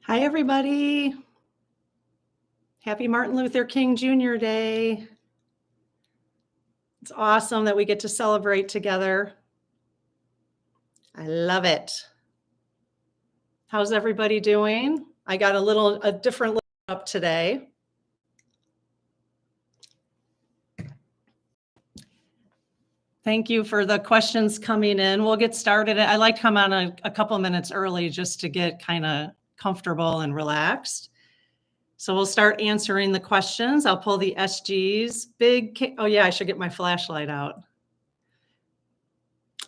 Hi, everybody. Happy Martin Luther King Jr. Day. It's awesome that we get to celebrate together. I love it. How's everybody doing? I got a different look up today. Thank you for the questions coming in. We'll get started. I like to come on a couple minutes early just to get kind of comfortable and relaxed. So we'll start answering the questions. I'll pull the SGs. Oh yeah, I should get my flashlight out.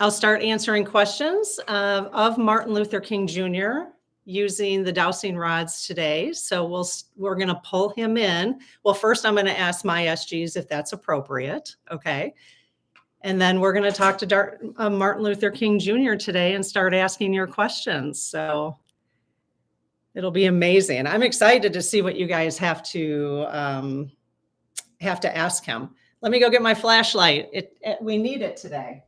I'll start answering questions of Martin Luther King Jr. using the dowsing rods today. So we're going to pull him in. Well, first I'm going to ask my SGs if that's appropriate. Okay. And then we're going to talk to Martin Luther King Jr. today and start asking your questions. So it'll be amazing. I'm excited to see what you guys have to ask him. Let me go get my flashlight. We need it today.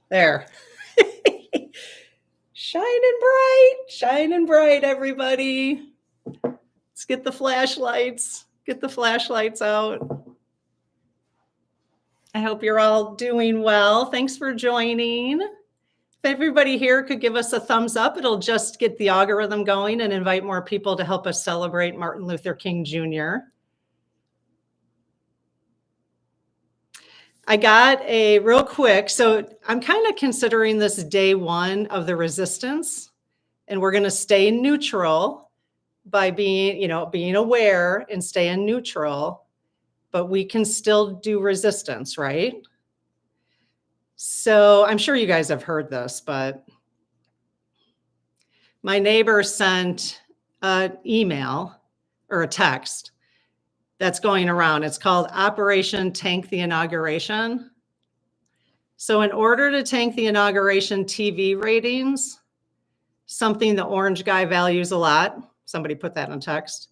There. Shining bright, everybody. Let's get the flashlights. Get the flashlights out. I hope you're all doing well. Thanks for joining. If everybody here could give us a thumbs up, it'll just get the algorithm going and invite more people to help us celebrate Martin Luther King Jr. I got a real quick, so I'm kind of considering this day one of the resistance, and we're going to stay neutral by being aware and stay in neutral, but we can still do resistance, right? So I'm sure you guys have heard this, but my neighbor sent an email or a text that's going around. It's called Operation Tank the Inauguration. So in order to tank the inauguration TV ratings, something the orange guy values a lot, somebody put that in text,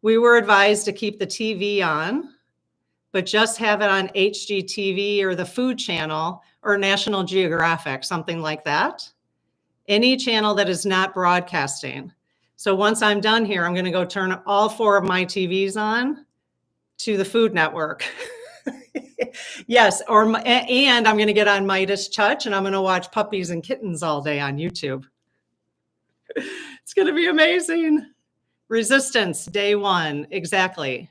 we were advised to keep the TV on, but just have it on HGTV or the Food Channel or National Geographic, something like that. Any channel that is not broadcasting. So once I'm done here, I'm going to go turn all 4 of my TVs on to the Food Network. Yes, and I'm going to get on Midas Touch and I'm going to watch puppies and kittens all day on YouTube. It's going to be amazing. Resistance, day one. Exactly.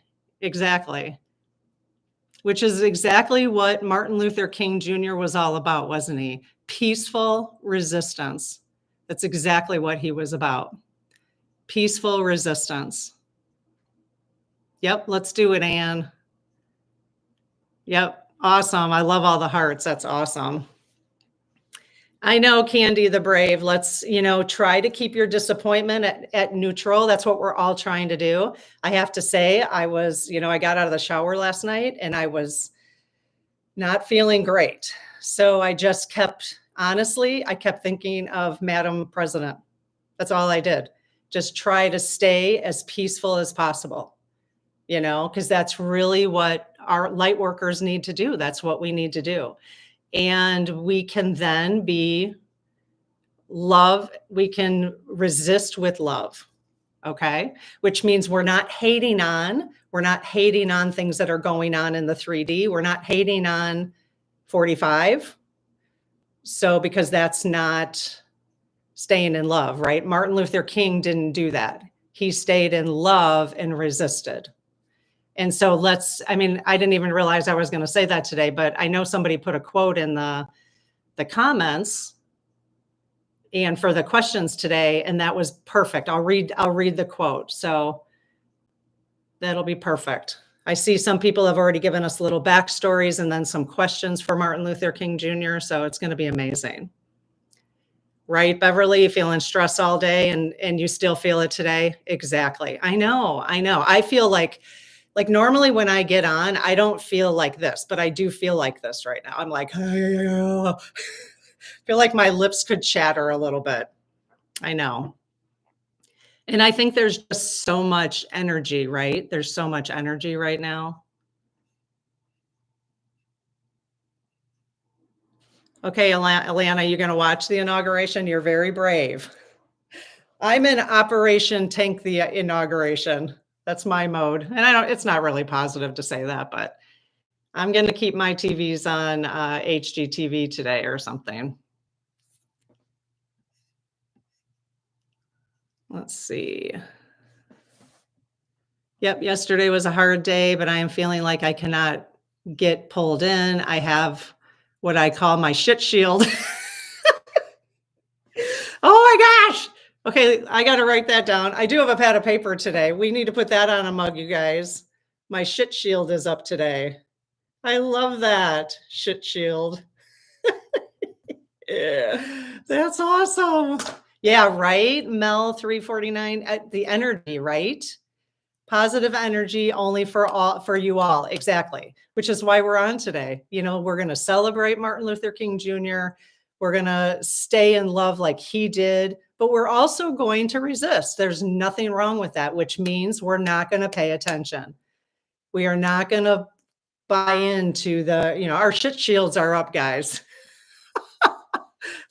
Which is exactly what Martin Luther King Jr. was all about, wasn't he? Peaceful resistance. That's exactly what he was about. Peaceful resistance. Yep, let's do it, Anne. Yep, awesome. I love all the hearts. That's awesome. I know, Candy the Brave. Let's, try to keep your disappointment at neutral. That's what we're all trying to do. I have to say, I got out of the shower last night and I was not feeling great. So I just kept thinking of Madam President. That's all I did. Just try to stay as peaceful as possible. Because that's really what our light workers need to do. That's what we need to do. And we can then be love. We can resist with love. Okay. Which means we're not hating on things that are going on in the 3D. We're not hating on 45. So, because that's not staying in love, right? Martin Luther King didn't do that. He stayed in love and resisted. And so I didn't even realize I was going to say that today, but I know somebody put a quote in the comments and for the questions today, and that was perfect. I'll read the quote. So that'll be perfect. I see some people have already given us little backstories and then some questions for Martin Luther King Jr. So it's going to be amazing. Right, Beverly, feeling stressed all day and you still feel it today? Exactly. I know. I feel like normally when I get on, I don't feel like this, but I do feel like this right now. I'm like, I feel like my lips could chatter a little bit. I know. And I think there's just so much energy, right? There's so much energy right now. Okay, Alana, you're going to watch the inauguration. You're very brave. I'm in Operation Tank the Inauguration. That's my mode. And it's not really positive to say that, but I'm going to keep my TVs on HGTV today or something. Let's see. Yep, yesterday was a hard day, but I am feeling like I cannot get pulled in. I have what I call my shit shield. Oh my gosh. Okay, I got to write that down. I do have a pad of paper today. We need to put that on a mug, you guys. My shit shield is up today. I love that. Shit shield. Yeah, that's awesome. Yeah, right? Mel 349, the energy, right? Positive energy only for you all. Exactly. Which is why we're on today. You know, we're going to celebrate Martin Luther King Jr. We're going to stay in love like he did, but we're also going to resist. There's nothing wrong with that, which means we're not going to pay attention. We are not going to buy into our shit shields are up, guys.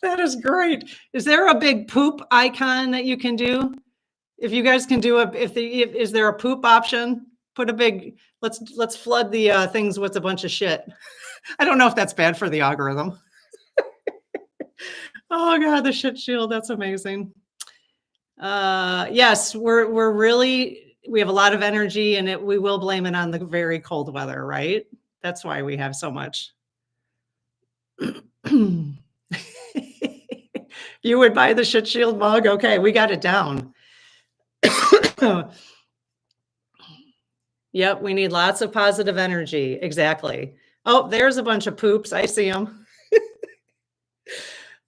That is great. Is there a big poop icon that you can do? If you guys can do is there a poop option? Put a big, let's flood the things with a bunch of shit. I don't know if that's bad for the algorithm. Oh God, the shit shield. That's amazing. Yes, we have a lot of energy and we will blame it on the very cold weather, right? That's why we have so much. You would buy the shit shield mug? Okay, we got it down. Yep, we need lots of positive energy. Exactly. Oh, there's a bunch of poops. I see them.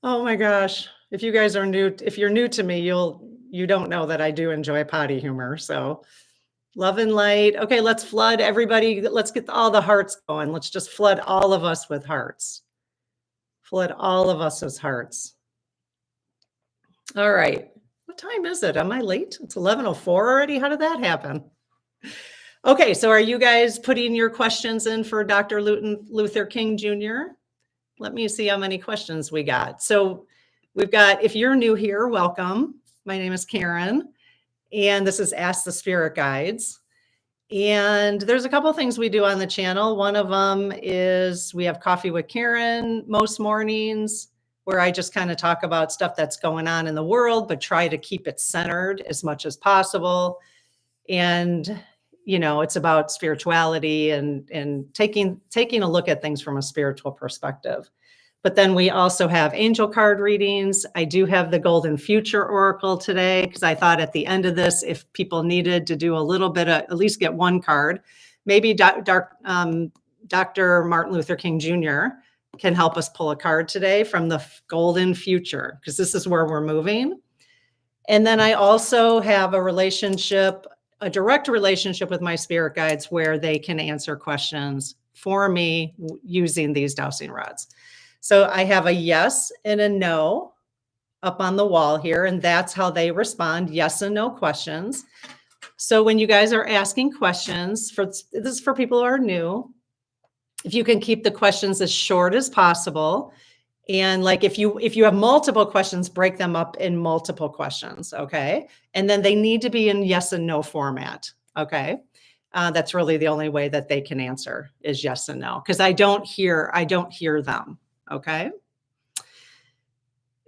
Oh my gosh. If you guys are new, if you're new to me, you don't know that I do enjoy potty humor. So love and light. Okay, let's flood everybody. Let's get all the hearts going. Let's just flood all of us with hearts. Flood all of us as hearts. All right. What time is it? Am I late? It's 11:04 already. How did that happen? Okay, so are you guys putting your questions in for Dr. Luther King Jr.? Let me see how many questions we got. So we've got, if you're new here, welcome. My name is Karen, and this is Ask the Spirit Guides. And there's a couple of things we do on the channel. One of them is we have Coffee with Karen most mornings, where I just kind of talk about stuff that's going on in the world, but try to keep it centered as much as possible. And it's about spirituality and taking a look at things from a spiritual perspective. But then we also have angel card readings. I do have the Golden Future Oracle today because I thought at the end of this, if people needed to do a little bit of, at least get one card, maybe Dr. Martin Luther King Jr. can help us pull a card today from the Golden Future, because this is where we're moving. And then I also have a direct relationship with my spirit guides where they can answer questions for me using these dowsing rods. So I have a yes and a no up on the wall here, and that's how they respond, yes and no questions. So when you guys are asking questions, this is for people who are new, if you can keep the questions as short as possible. And like if you have multiple questions, break them up in multiple questions, okay? And then they need to be in yes and no format, okay? That's really the only way that they can answer is yes and no, because I don't hear them, okay?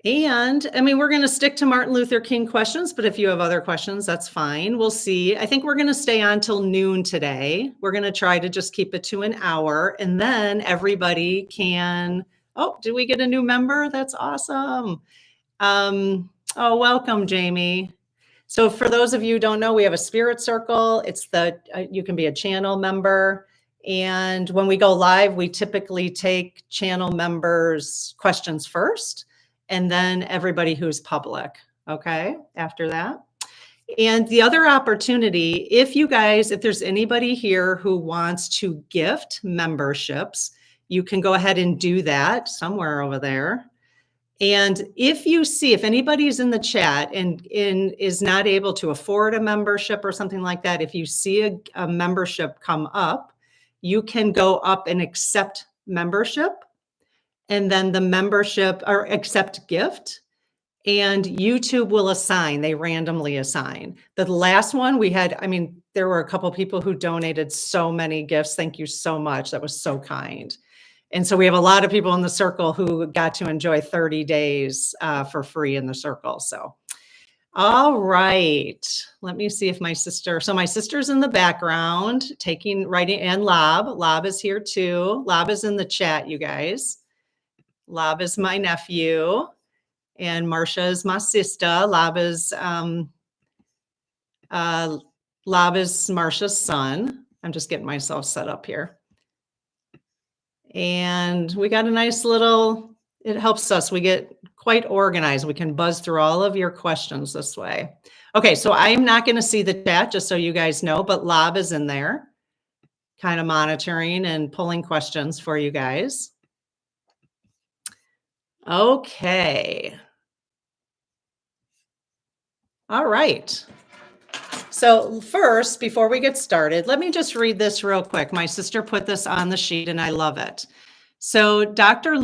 And I mean, we're going to stick to Martin Luther King questions, but if you have other questions, that's fine. We'll see. I think we're going to stay on till noon today. We're going to try to just keep it to an hour, and then everybody can. Oh, did we get a new member? That's awesome. Oh, welcome, Jamie. So for those of you who don't know, we have a spirit circle. It's you can be a channel member. And when we go live, we typically take channel members' questions first, and then everybody who's public, okay, after that. And the other opportunity, if there's anybody here who wants to gift memberships, you can go ahead and do that somewhere over there. And if anybody's in the chat and is not able to afford a membership or something like that, if you see a membership come up, you can go up and accept membership, and then the membership or accept gift, and YouTube will assign, they randomly assign. The last one we had, there were a couple people who donated so many gifts. Thank you so much. That was so kind. And so we have a lot of people in the circle who got to enjoy 30 days for free in the circle. So, all right, let me see if my sister's in the background writing, and Lob is here too. Lob is in the chat, you guys. Lob is my nephew and Marcia is my sister. Lob is Marcia's son. I'm just getting myself set up here. And we got a nice it helps us. We get quite organized. We can buzz through all of your questions this way. Okay, so I'm not going to see the chat, just so you guys know, but Lob is in there, kind of monitoring and pulling questions for you guys. Okay. All right. So first, before we get started, let me just read this real quick. My sister put this on the sheet and I love it. So Dr.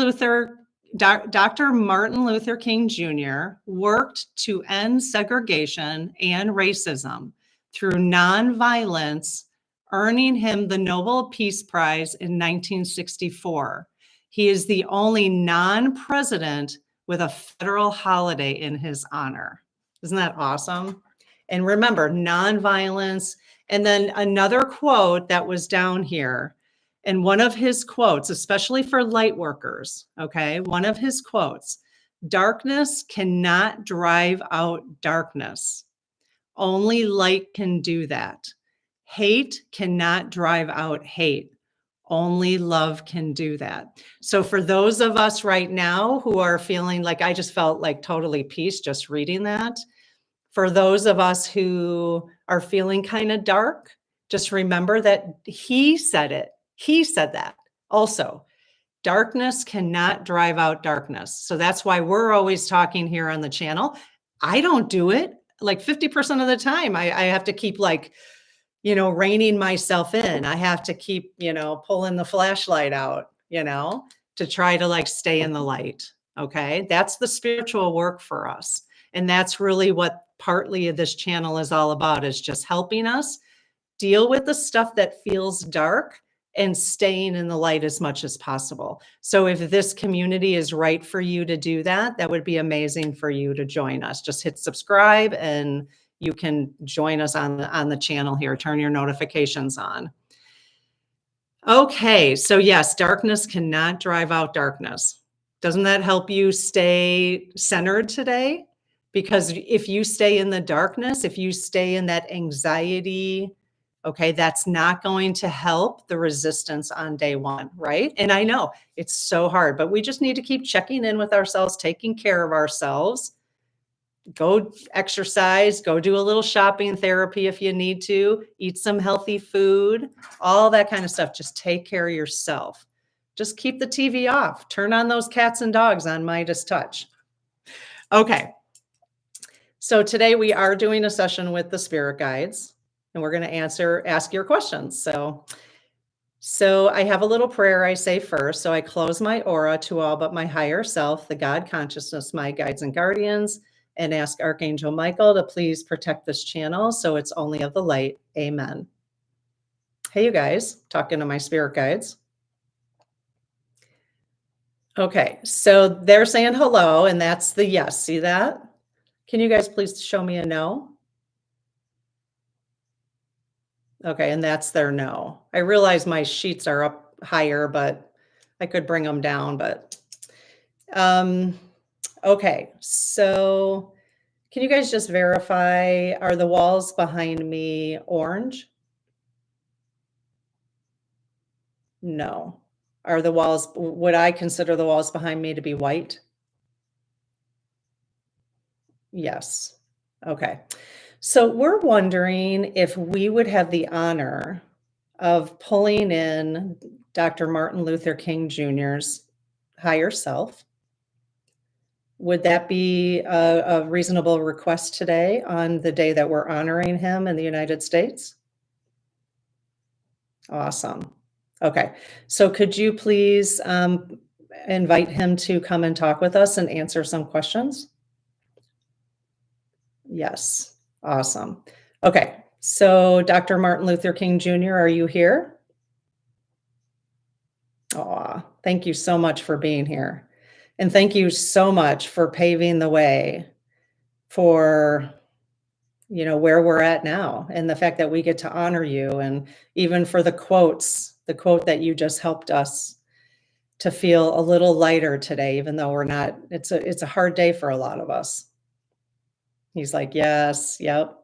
Martin Luther King Jr. worked to end segregation and racism through nonviolence, earning him the Nobel Peace Prize in 1964. He is the only non-president with a federal holiday in his honor. Isn't that awesome? And remember, nonviolence. And then another quote that was down here. And one of his quotes, especially for light workers, okay, one of his quotes, darkness cannot drive out darkness. Only light can do that. Hate cannot drive out hate. Only love can do that. So for those of us right now who are feeling like, I just felt like totally peace just reading that. For those of us who are feeling kind of dark, just remember that he said it. He said that also. Darkness cannot drive out darkness. So that's why we're always talking here on the channel. I don't do it. Like 50% of the time, I have to keep reining myself in. I have to keep, pulling the flashlight out, to try to stay in the light. Okay. That's the spiritual work for us. And that's really what partly of this channel is all about, is just helping us deal with the stuff that feels dark and staying in the light as much as possible. So if this community is right for you to do that, that would be amazing for you to join us. Just hit subscribe and you can join us on the channel here. Turn your notifications on. Okay, so yes, darkness cannot drive out darkness. Doesn't that help you stay centered today? Because if you stay in the darkness, if you stay in that anxiety, okay, that's not going to help the resistance on day one, right? And I know it's so hard, but we just need to keep checking in with ourselves, taking care of ourselves. Go exercise, go do a little shopping therapy if you need to, eat some healthy food, all that kind of stuff. Just take care of yourself. Just keep the TV off. Turn on those cats and dogs on Midas Touch. Okay. So today we are doing a session with the spirit guides. And we're going to ask your questions. So I have a little prayer I say first. So I close my aura to all but my higher self, the God consciousness, my guides and guardians, and ask Archangel Michael to please protect this channel so it's only of the light. Amen. Hey, you guys, talking to my spirit guides. Okay, so they're saying hello, and that's the yes. See that? Can you guys please show me a no? Okay, and that's their no. I realize my sheets are up higher, but I could bring them down, but okay. So can you guys just verify, are the walls behind me orange? No. Would I consider the walls behind me to be white? Yes. Okay. So we're wondering if we would have the honor of pulling in Dr. Martin Luther King Jr.'s higher self. Would that be a reasonable request today on the day that we're honoring him in the United States? Awesome. Okay. So could you please invite him to come and talk with us and answer some questions? Yes. Awesome. Okay. So Dr. Martin Luther King Jr., are you here? Aw, thank you so much for being here. And thank you so much for paving the way for, where we're at now and the fact that we get to honor you, and even for the quote that you just helped us to feel a little lighter today, even though we're not, it's a hard day for a lot of us. He's like, yes, yep.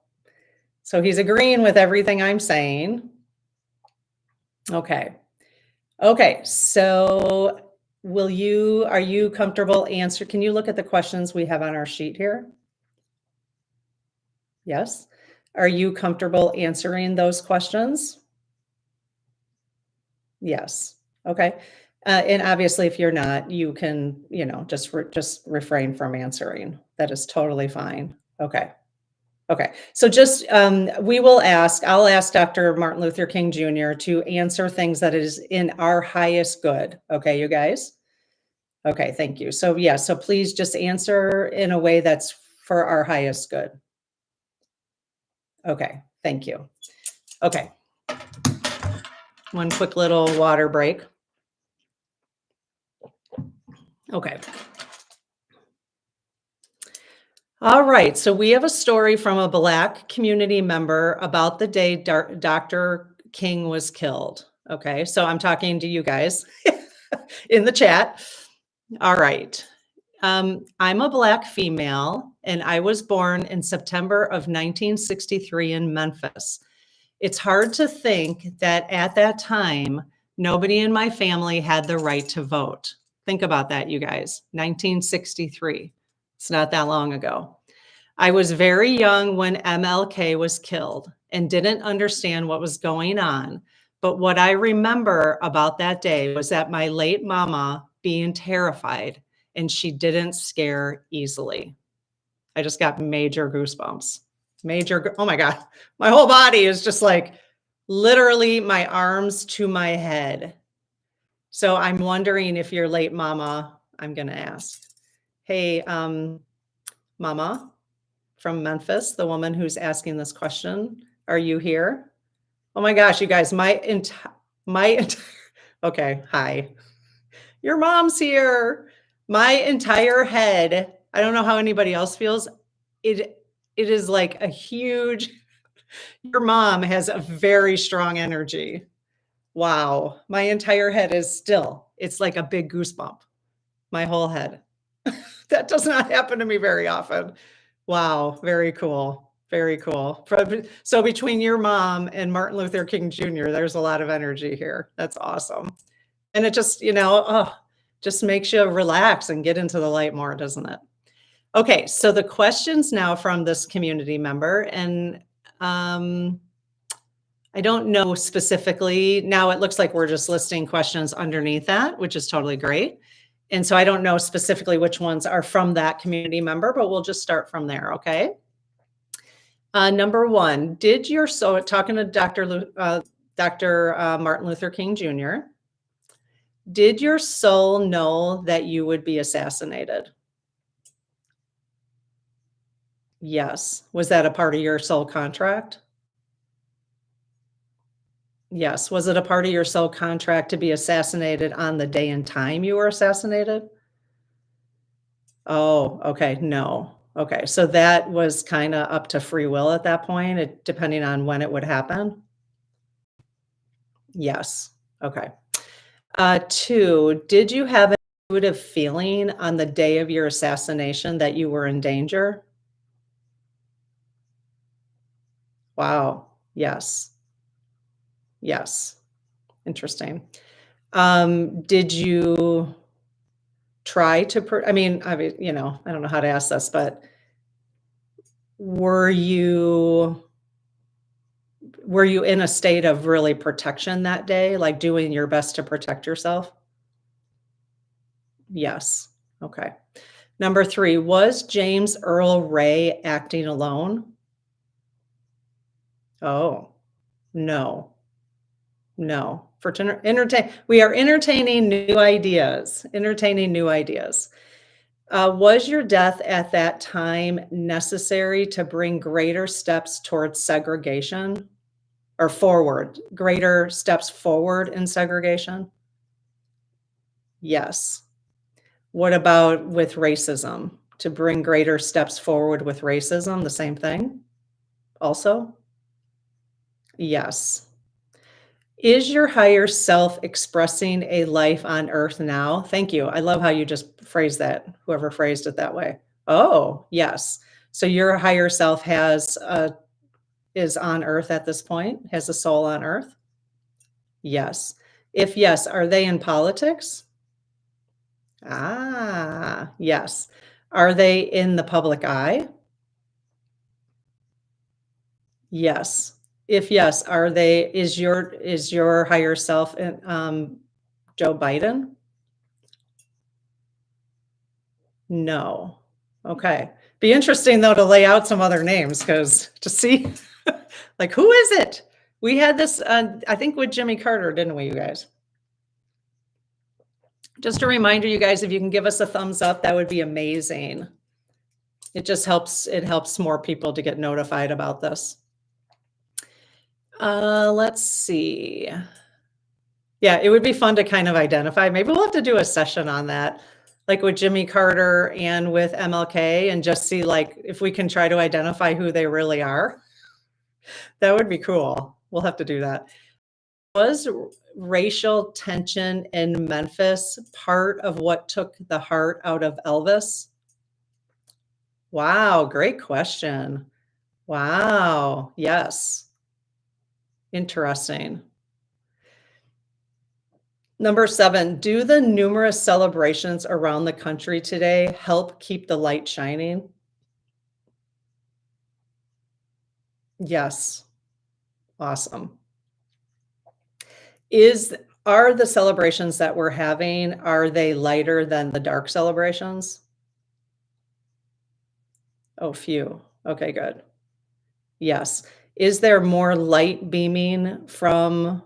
So he's agreeing with everything I'm saying. Okay. Okay. So are you comfortable can you look at the questions we have on our sheet here? Yes. Are you comfortable answering those questions? Yes. Okay. And obviously, if you're not, you can, just refrain from answering. That is totally fine. Okay. Okay. So I'll ask Dr. Martin Luther King Jr. to answer things that is in our highest good. Okay, you guys? Okay, thank you. So yeah, so please just answer in a way that's for our highest good. Okay, thank you. Okay. One quick little water break. Okay. All right. So we have a story from a Black community member about the day Dr. King was killed. Okay. So I'm talking to you guys in the chat. All right. I'm a Black female, and I was born in September of 1963 in Memphis. It's hard to think that at that time, nobody in my family had the right to vote. Think about that, you guys. 1963. It's not that long ago. I was very young when MLK was killed and didn't understand what was going on. But what I remember about that day was that my late mama being terrified, and she didn't scare easily. I just got major goosebumps. Oh my God. My whole body is just like literally my arms to my head. So I'm wondering if your late mama, I'm going to ask, hey, mama from Memphis, the woman who's asking this question, are you here? Oh my gosh, you guys, okay, hi. Your mom's here. My entire head, I don't know how anybody else feels. It is like a huge, your mom has a very strong energy. Wow. My entire head is still, it's like a big goosebump. My whole head. That does not happen to me very often. Wow. Very cool. Very cool. So between your mom and Martin Luther King Jr., there's a lot of energy here. That's awesome. And it just, just makes you relax and get into the light more, doesn't it? Okay, so the questions now from this community member, and I don't know specifically. Now it looks like we're just listing questions underneath that, which is totally great. And so I don't know specifically which ones are from that community member, but we'll just start from there, okay? Number one, talking to Dr. Martin Luther King Jr., did your soul know that you would be assassinated? Yes. Was that a part of your soul contract? Yes. Was it a part of your soul contract to be assassinated on the day and time you were assassinated? Oh, okay. No. Okay. So that was kind of up to free will at that point, depending on when it would happen? Yes. Okay. Two, did you have an intuitive feeling on the day of your assassination that you were in danger? Wow. Yes. Yes. Interesting. Did you try to, I don't know how to ask this, but were you in a state of really protection that day, like doing your best to protect yourself? Yes. Okay. Number 3, was James Earl Ray acting alone? Oh, no. No. For to entertain we are entertaining new ideas, entertaining new ideas. Was your death at that time necessary to bring greater steps towards segregation or forward, greater steps forward in segregation? Yes. What about with racism? To bring greater steps forward with racism, the same thing also? Yes. Is your higher self expressing a life on earth now? Thank you. I love how you just phrased that, whoever phrased it that way. Oh, yes. So your higher self is on earth at this point, has a soul on earth? Yes. If yes, are they in politics? Ah, yes. Are they in the public eye? Yes. If yes, is your higher self Joe Biden? No. Okay. Be interesting though to lay out some other names because to see like who is it? We had this I think with Jimmy Carter, didn't we, you guys? Just a reminder, you guys, if you can give us a thumbs up, that would be amazing. It helps more people to get notified about this. Let's see. Yeah, it would be fun to kind of identify. Maybe we'll have to do a session on that, like with Jimmy Carter and with MLK, and just see like if we can try to identify who they really are. That would be cool. We'll have to do that. Was racial tension in Memphis part of what took the heart out of Elvis? Wow, great question. Wow, yes. Interesting. Number 7, do the numerous celebrations around the country today help keep the light shining? Yes. Awesome. Are the celebrations that we're having, are they lighter than the dark celebrations? Oh, few. Okay, good. Yes. Is there more light beaming from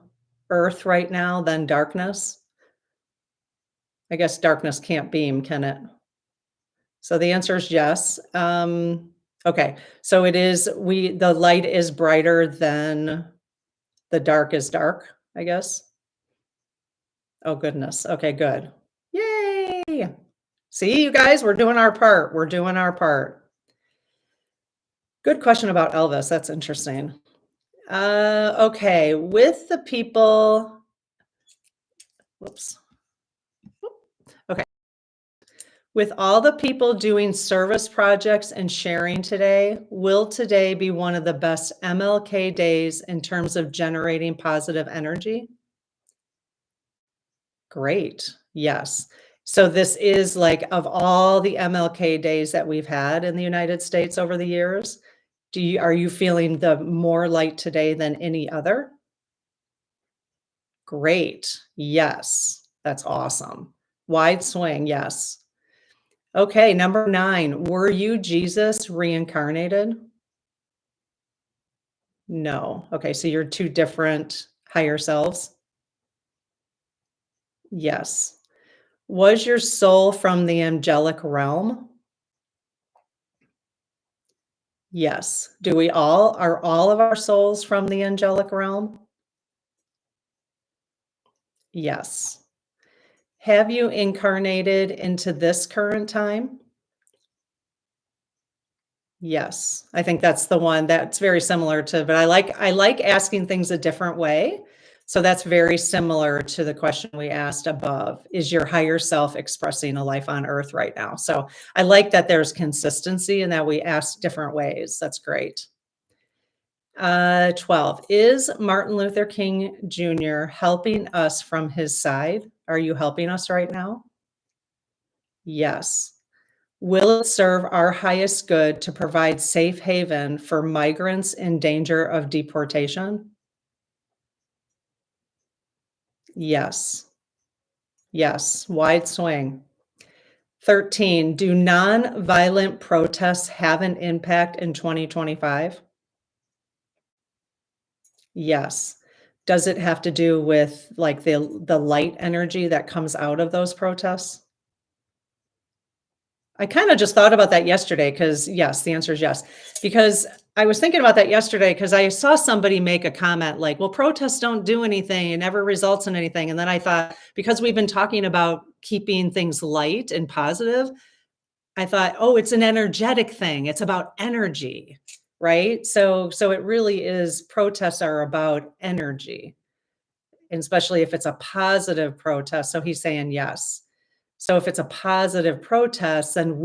Earth right now than darkness? I guess darkness can't beam, can it? So the answer is yes. Okay. So the light is brighter than the dark is dark, I guess. Oh, goodness. Okay, good. Yay. See, you guys, we're doing our part. We're doing our part. Good question about Elvis. That's interesting. Okay. With the people, whoops. Okay. With all the people doing service projects and sharing today, will today be one of the best MLK days in terms of generating positive energy? Great. Yes. So this is like of all the MLK days that we've had in the United States over the years, are you feeling the more light today than any other? Great. Yes. That's awesome. Wide swing. Yes. Okay, number 9. Were you Jesus reincarnated? No. Okay, so you're 2 different higher selves? Yes. Was your soul from the angelic realm? Yes. Are all of our souls from the angelic realm? Yes. Have you incarnated into this current time? Yes. I think that's the one that's very similar to, but I like asking things a different way. So that's very similar to the question we asked above. Is your higher self expressing a life on earth right now? So I like that there's consistency and that we ask different ways. That's great. 12. Is Martin Luther King Jr. helping us from his side? Are you helping us right now? Yes. Will it serve our highest good to provide safe haven for migrants in danger of deportation? Yes. Yes. Wide swing. 13, do non-violent protests have an impact in 2025? Yes. Does it have to do with like the light energy that comes out of those protests? I kind of just thought about that yesterday because yes, the answer is yes. Because I was thinking about that yesterday because I saw somebody make a comment like, well, protests don't do anything, it never results in anything. And then I thought, because we've been talking about keeping things light and positive, I thought, oh, it's an energetic thing. It's about energy, right? So it really is, protests are about energy, and especially if it's a positive protest. So he's saying yes. So if it's a positive protest, then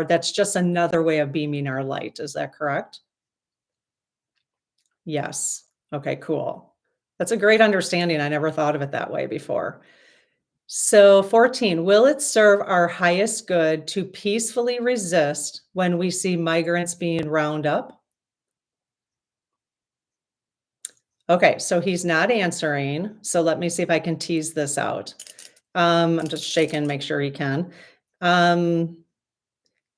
that's just another way of beaming our light. Is that correct? Yes. Okay, cool. That's a great understanding. I never thought of it that way before. So 14, will it serve our highest good to peacefully resist when we see migrants being round up? Okay, so he's not answering. So let me see if I can tease this out. I'm just shaking, make sure he can. Um,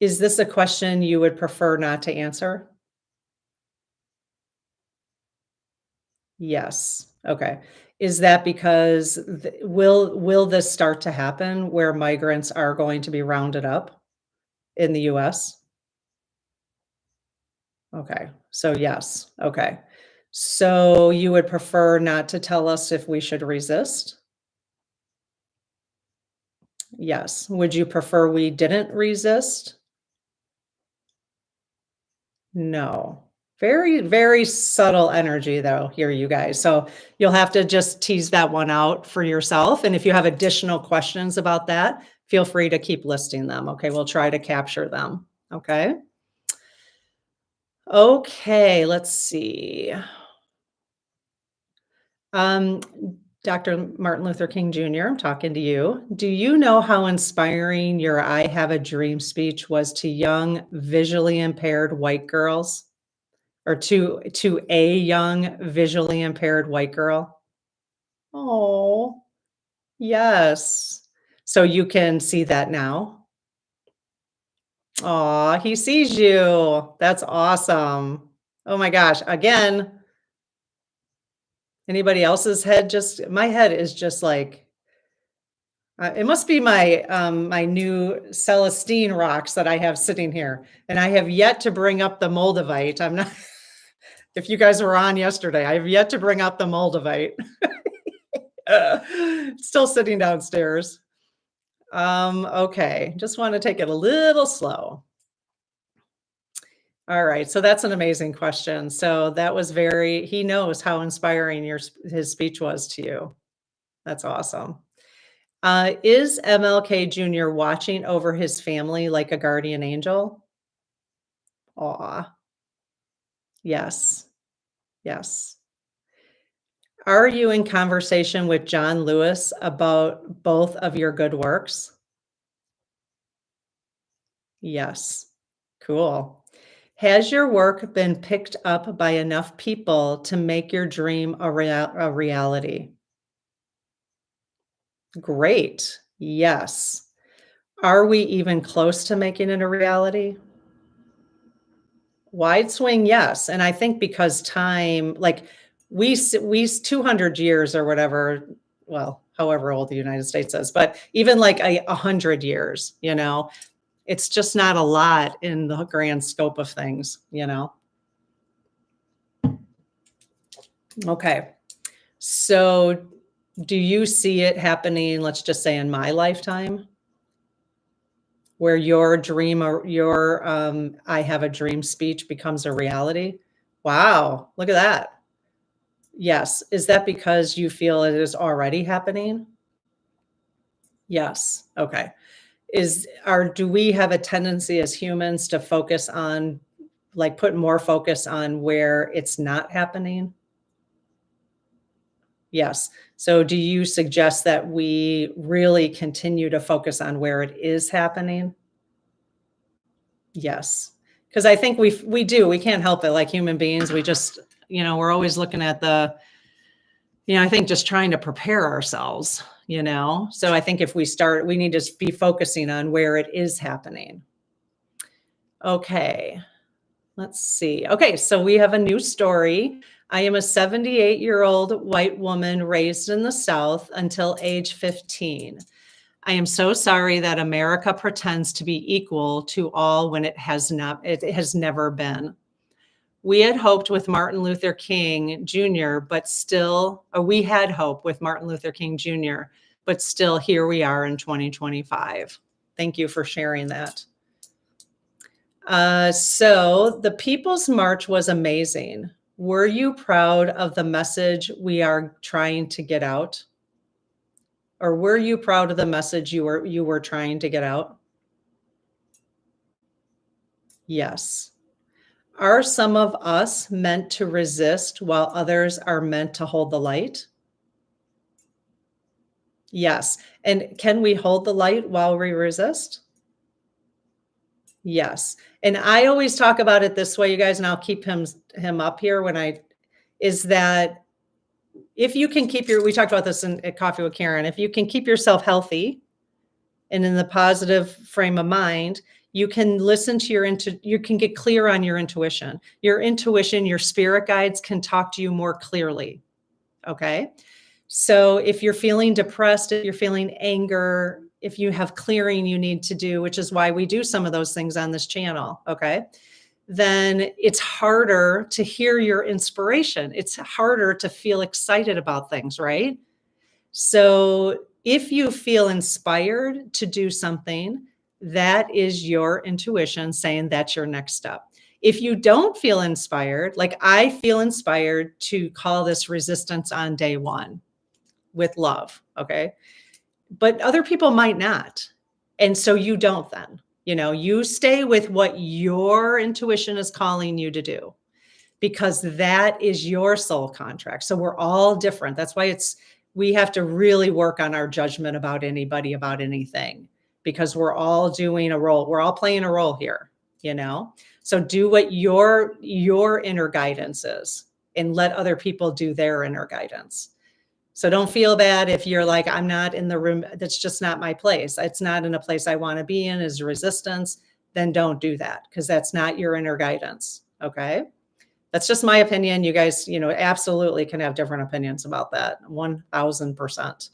is this a question you would prefer not to answer? Yes. Okay. Is that because will this start to happen where migrants are going to be rounded up in the US? Okay. So yes. Okay. So you would prefer not to tell us if we should resist? Yes. Would you prefer we didn't resist? No. Very, very subtle energy though here, you guys. So you'll have to just tease that one out for yourself. And if you have additional questions about that, feel free to keep listing them. Okay. We'll try to capture them. Okay. Okay. Let's see. Um, Dr. Martin Luther King Jr., I'm talking to you. Do you know how inspiring your I Have a Dream speech was to young, visually impaired white girls? Or to a young, visually impaired white girl? Oh, yes. So you can see that now? Aw, he sees you. That's awesome. Oh my gosh. Again, anybody else's head just my head is just like, it must be my new Celestine rocks that I have sitting here, and I have yet to bring up the Moldavite. I'm not if you guys were on yesterday, I have yet to bring up the Moldavite. Still sitting downstairs. Okay, just want to take it a little slow. All right, so that's an amazing question. So that was he knows how inspiring his speech was to you. That's awesome. Is MLK Jr. watching over his family like a guardian angel? Aw, yes, yes. Are you in conversation with John Lewis about both of your good works? Yes. Cool. Has your work been picked up by enough people to make your dream a reality? Great. Yes. Are we even close to making it a reality? Wide swing, yes. And I think because time, like we 200 years or whatever, well, however old the United States is, but even like 100 years, it's just not a lot in the grand scope of things, Okay. So do you see it happening, let's just say in my lifetime, where your dream or your I have a dream speech becomes a reality? Wow, look at that. Yes. Is that because you feel it is already happening? Yes. Okay. Do we have a tendency as humans to focus on, like, put more focus on where it's not happening? Yes. So do you suggest that we really continue to focus on where it is happening? Yes. Because I think we do. We can't help it. Like human beings, we just, we're always looking at I think just trying to prepare ourselves, you know? So I think if we need to be focusing on where it is happening. Okay, let's see. Okay, so we have a new story. I am a 78-year-old white woman raised in the South until age 15. I am so sorry that America pretends to be equal to all when it has not, it has never been. We had hoped with Martin Luther King Jr., but still, we had hope with Martin Luther King Jr., but still here we are in 2025. Thank you for sharing that. So the People's March was amazing. Were you proud of the message we are trying to get out? Or were you proud of the message you were trying to get out? Yes. Are some of us meant to resist while others are meant to hold the light? Yes. And can we hold the light while we resist? Yes. And I always talk about it this way, you guys, and I'll keep him up here is that if you can keep we talked about this at Coffee with Karen, if you can keep yourself healthy and in the positive frame of mind, you can listen to you can get clear on your intuition. Your intuition, your spirit guides can talk to you more clearly. Okay. So if you're feeling depressed, if you're feeling anger, if you have clearing you need to do, which is why we do some of those things on this channel. Okay. Then it's harder to hear your inspiration. It's harder to feel excited about things, right? So if you feel inspired to do something, that is your intuition saying that's your next step. If you don't feel inspired, like I feel inspired to call this resistance on day one with love, okay? But other people might not. And so you don't then. You know, you stay with what your intuition is calling you to do because that is your soul contract. So we're all different. That's why we have to really work on our judgment about anybody, about anything, because we're all doing a role. We're all playing a role here, you know? So do what your inner guidance is and let other people do their inner guidance. So don't feel bad if you're like, I'm not in the room. That's just not my place. It's not in a place I want to be in is resistance. Then don't do that because that's not your inner guidance. Okay. That's just my opinion. You guys, absolutely can have different opinions about that. 1000%.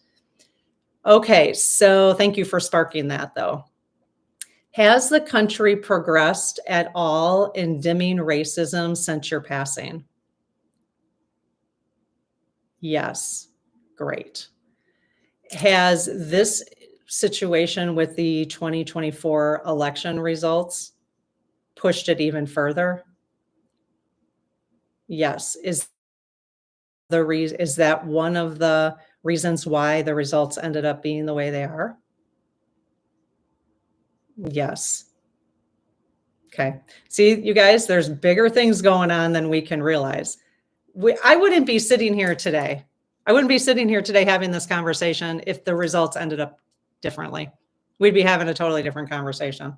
Okay. So thank you for sparking that though. Has the country progressed at all in dimming racism since your passing? Yes. Great. Has this situation with the 2024 election results pushed it even further? Yes. Is that one of the reasons why the results ended up being the way they are? Yes. Okay. See, you guys, there's bigger things going on than we can realize. I wouldn't be sitting here today. I wouldn't be sitting here today having this conversation if the results ended up differently. We'd be having a totally different conversation.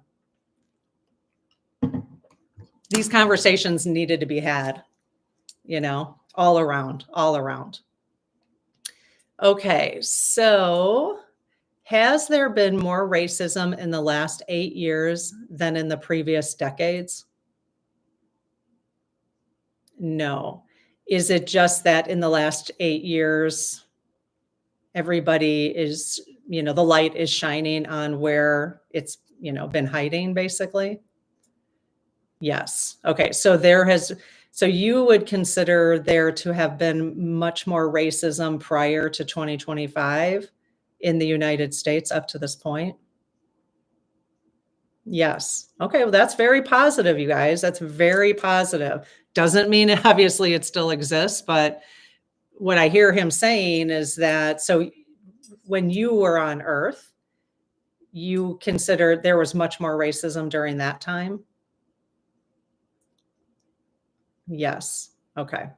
These conversations needed to be had, all around. Okay, so has there been more racism in the last 8 years than in the previous decades? No. Is it just that in the last 8 years, everybody is, the light is shining on where it's, been hiding basically? Yes. Okay. So you would consider there to have been much more racism prior to 2025 in the United States up to this point? Yes. Okay. Well, that's very positive, you guys. That's very positive. Doesn't mean obviously it still exists, but what I hear him saying is that, so when you were on Earth, you considered there was much more racism during that time? Yes. Okay.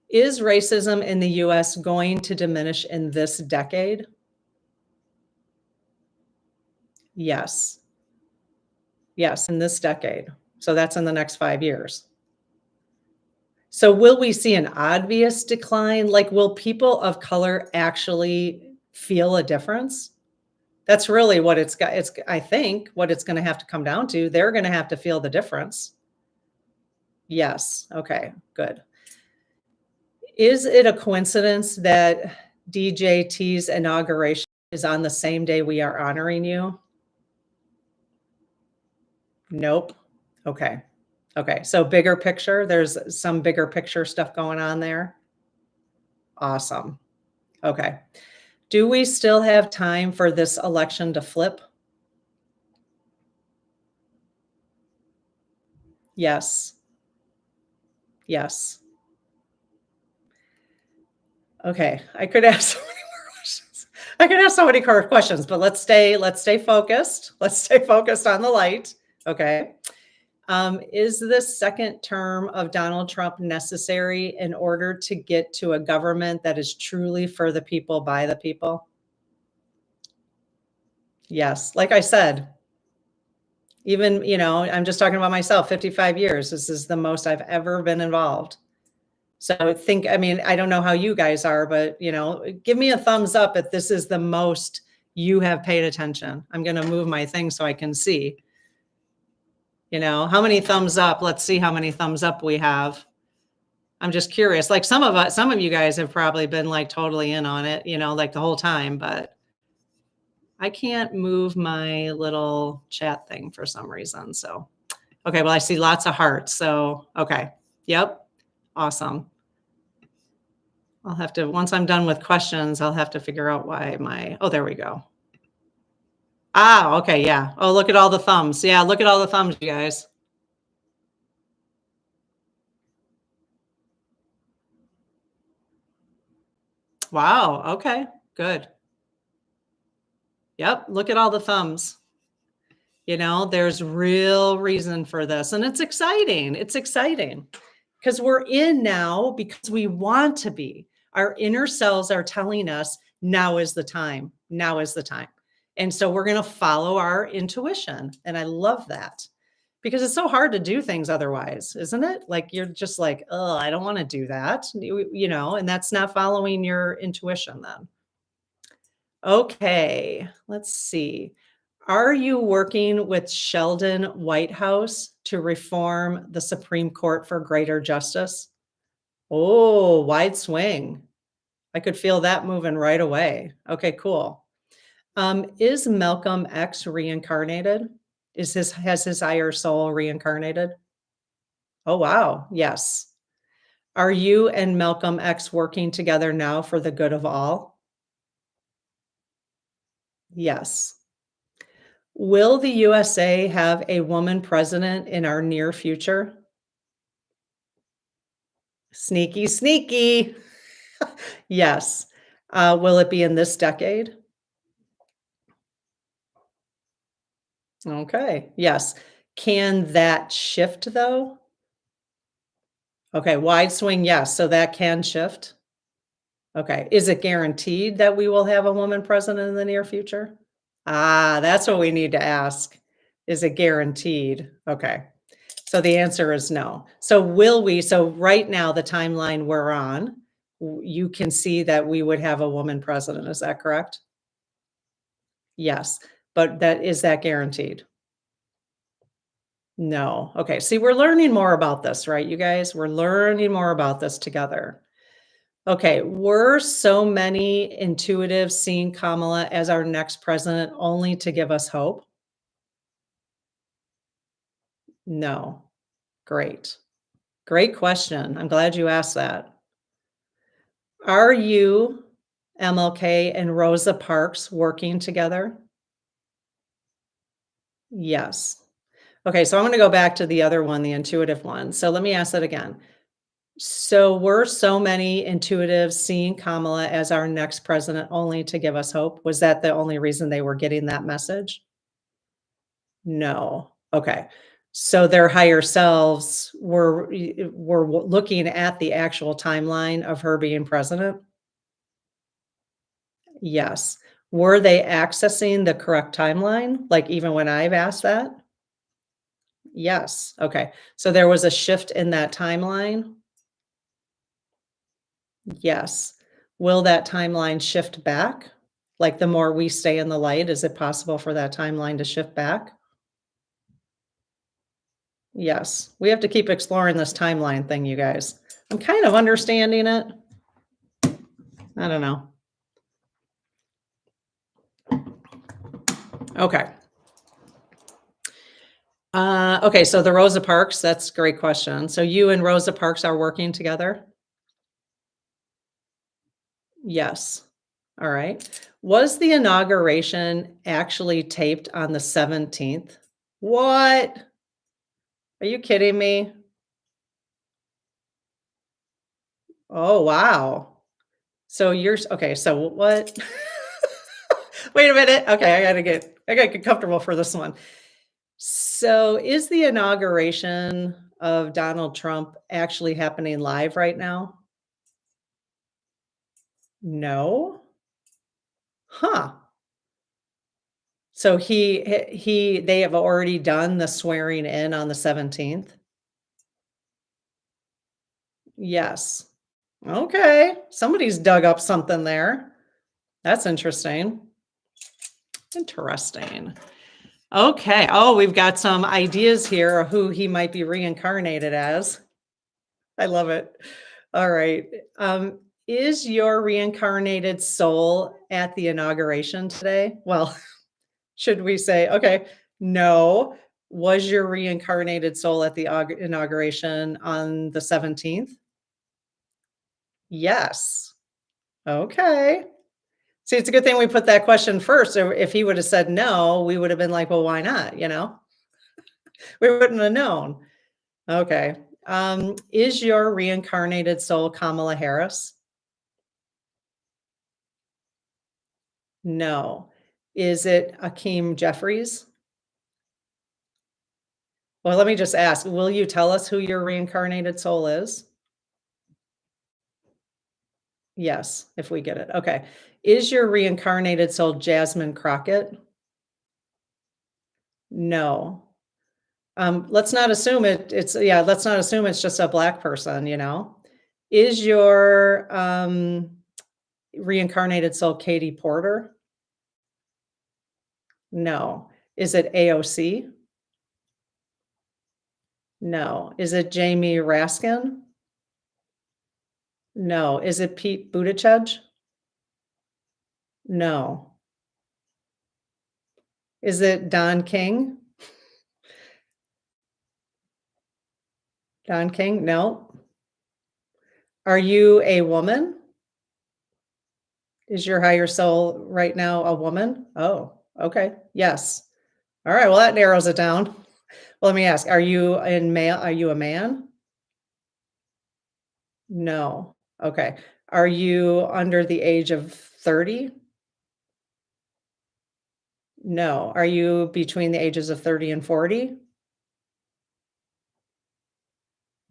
Is racism in the US going to diminish in this decade? Yes. Yes, in this decade. So that's in the next 5 years. So will we see an obvious decline? Like, will people of color actually feel a difference? That's really what it's I think what it's gonna have to come down to. They're gonna have to feel the difference. Yes. Okay, good. Is it a coincidence that DJT's inauguration is on the same day we are honoring you? Nope. Okay. Okay. So bigger picture, there's some bigger picture stuff going on there. Awesome. Okay. Do we still have time for this election to flip? Yes. Yes. Okay. I could ask so many more questions. I could ask so many more questions, but let's stay focused. Let's stay focused on the light. Okay. Is the second term of Donald Trump necessary in order to get to a government that is truly for the people, by the people? Yes. Like I said, even, I'm just talking about myself, 55 years. This is the most I've ever been involved. So I mean, I don't know how you guys are, but, give me a thumbs up if this is the most you have paid attention. I'm going to move my thing so I can see. How many thumbs up? Let's see how many thumbs up we have. I'm just curious. Like some of you guys have probably been like totally in on it, like the whole time, but I can't move my little chat thing for some reason. So, okay. Well, I see lots of hearts. So, okay. Yep. Awesome. I'll have to, once I'm done with questions, I'll have to figure out why oh, there we go. Ah, okay. Yeah. Oh, look at all the thumbs. Yeah. Look at all the thumbs, you guys. Wow. Okay. Good. Yep. Look at all the thumbs. There's real reason for this. And it's exciting. It's exciting because we're in now because we want to be. Our inner selves are telling us now is the time. Now is the time. And so we're going to follow our intuition. And I love that because it's so hard to do things otherwise, isn't it? Like you're just like, oh, I don't want to do that, and that's not following your intuition then. Okay, let's see. Are you working with Sheldon Whitehouse to reform the Supreme Court for greater justice? Oh, wide swing. I could feel that moving right away. Okay, cool. Is Malcolm X reincarnated? Has his higher soul reincarnated? Oh, wow. Yes. Are you and Malcolm X working together now for the good of all? Yes. Will the USA have a woman president in our near future? Sneaky, sneaky. Yes. Will it be in this decade? Okay. Yes. Can that shift though? Okay. Wide swing. Yes. So that can shift. Okay. Is it guaranteed that we will have a woman president in the near future? Ah, that's what we need to ask. Is it guaranteed? Okay. So the answer is no. So will we? So right now, the timeline we're on, you can see that we would have a woman president. Is that correct? Yes. But is that guaranteed? No. Okay. See, we're learning more about this, right, you guys? We're learning more about this together. Okay. Were so many intuitives seeing Kamala as our next president only to give us hope? No. Great. Great question. I'm glad you asked that. Are you, MLK, and Rosa Parks working together? Yes. Okay, so I'm going to go back to the other one, the intuitive one. So let me ask that again. So were so many intuitives seeing Kamala as our next president only to give us hope? Was that the only reason they were getting that message? No. Okay. So their higher selves were looking at the actual timeline of her being president? Yes. Were they accessing the correct timeline? Like even when I've asked that? Yes. Okay. So there was a shift in that timeline? Yes. Will that timeline shift back? Like the more we stay in the light, is it possible for that timeline to shift back? Yes. We have to keep exploring this timeline thing, you guys. I'm kind of understanding it. I don't know. Okay. Okay, so the Rosa Parks, that's a great question. So you and Rosa Parks are working together? Yes. All right. Was the inauguration actually taped on the 17th? What? Are you kidding me? Oh, wow. So you're okay, so what? Wait a minute. Okay, I gotta get comfortable for this one. So is the inauguration of Donald Trump actually happening live right now? No? Huh. So they have already done the swearing in on the 17th? Yes. Okay. Somebody's dug up something there. That's interesting. Interesting. Okay. Oh, we've got some ideas here of who he might be reincarnated as. I love it. All right. Is your reincarnated soul at the inauguration today? Well, should we say, okay, no. Was your reincarnated soul at the inauguration on the 17th? Yes. Okay. See, it's a good thing we put that question first. Or if he would have said no, we would have been like, well, why not? We wouldn't have known. Okay. Is your reincarnated soul Kamala Harris? No. Is it Akeem Jeffries? Well, let me just ask, will you tell us who your reincarnated soul is? Yes, if we get it. Okay. Is your reincarnated soul Jasmine Crockett? No. Let's not assume let's not assume it's just a black person. Is your reincarnated soul Katie Porter? No. Is it AOC? No. Is it Jamie Raskin? No. Is it Pete Buttigieg? No. Is it Don King? Don King? No. Are you a woman? Is your higher soul right now a woman? Oh, okay. Yes. All right. Well, that narrows it down. Well, let me ask, are you a man? No. Okay. Are you under the age of 30? No. Are you between the ages of 30 and 40?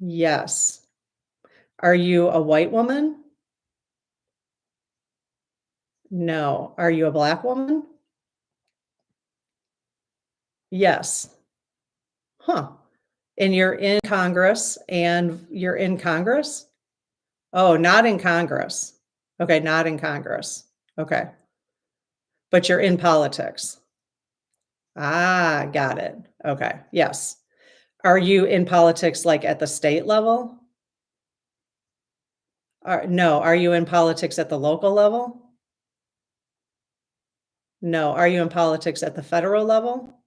Yes. Are you a white woman? No. Are you a black woman? Yes. Huh. And you're in Congress and you're in Congress? Oh, not in Congress. Okay, not in Congress. Okay. But you're in politics. Ah, got it. Okay. Yes. Are you in politics like at the state level? No. Are you in politics at the local level? No. Are you in politics at the federal level?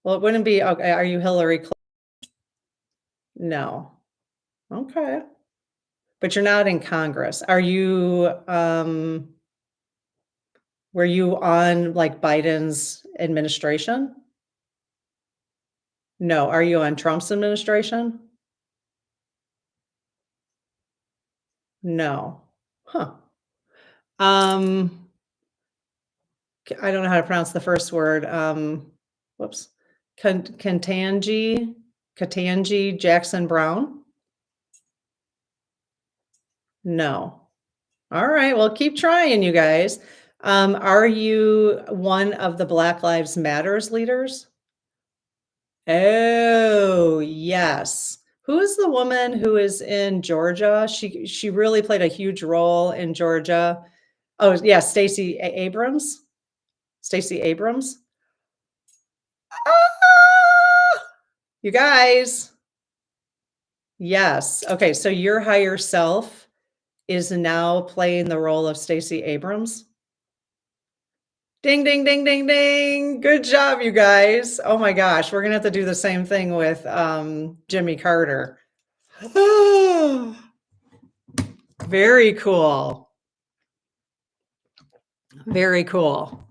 Well, it wouldn't be okay. Are you Hillary Clinton? No. Okay. But you're not in Congress. Were you on like Biden's administration? No. Are you on Trump's administration? No. Huh. Um, I don't know how to pronounce the first word. Whoops. Katanji Jackson Brown? No. All right. Well, keep trying, you guys. Are you one of the Black Lives Matters leaders? Oh, yes. Who is the woman who is in Georgia? She really played a huge role in Georgia. Oh, yeah, Stacey Abrams. Stacey Abrams. Ah! You guys. Yes. Okay, so your higher self is now playing the role of Stacey Abrams. Ding, ding, ding, ding, ding. Good job, you guys. Oh my gosh, we're gonna have to do the same thing with Jimmy Carter. Very cool. Very cool.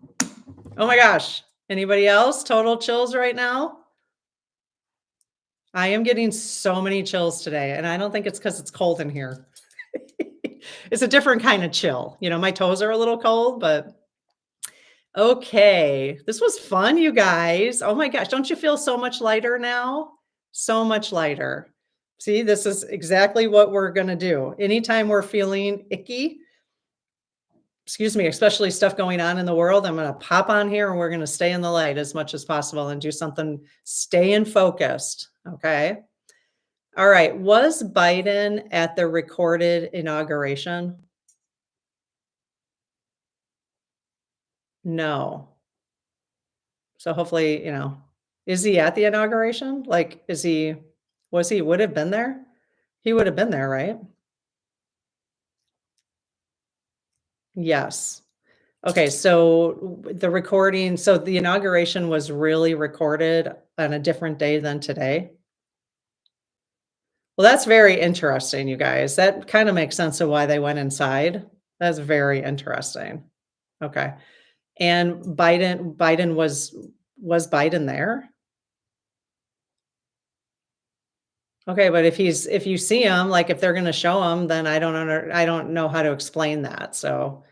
Oh my gosh. Anybody else? Total chills right now? I am getting so many chills today, and I don't think it's because it's cold in here. It's a different kind of chill. You know, my toes are a little cold, but okay. This was fun, you guys. Oh my gosh. Don't you feel so much lighter now? So much lighter. See, this is exactly what we're going to do. Anytime we're feeling icky, excuse me, especially stuff going on in the world, I'm going to pop on here and we're going to stay in the light as much as possible and do something, staying focused. Okay. All right. Was Biden at the recorded inauguration? No. So hopefully, is he at the inauguration? Like, would have been there? He would have been there, right? Yes. Okay, so the recording, so the inauguration was really recorded on a different day than today. Well, that's very interesting, you guys. That kind of makes sense of why they went inside. That's very interesting. Okay. And Biden was Biden there? Okay, but if you see him, like if they're gonna show him, then I don't know how to explain that. So,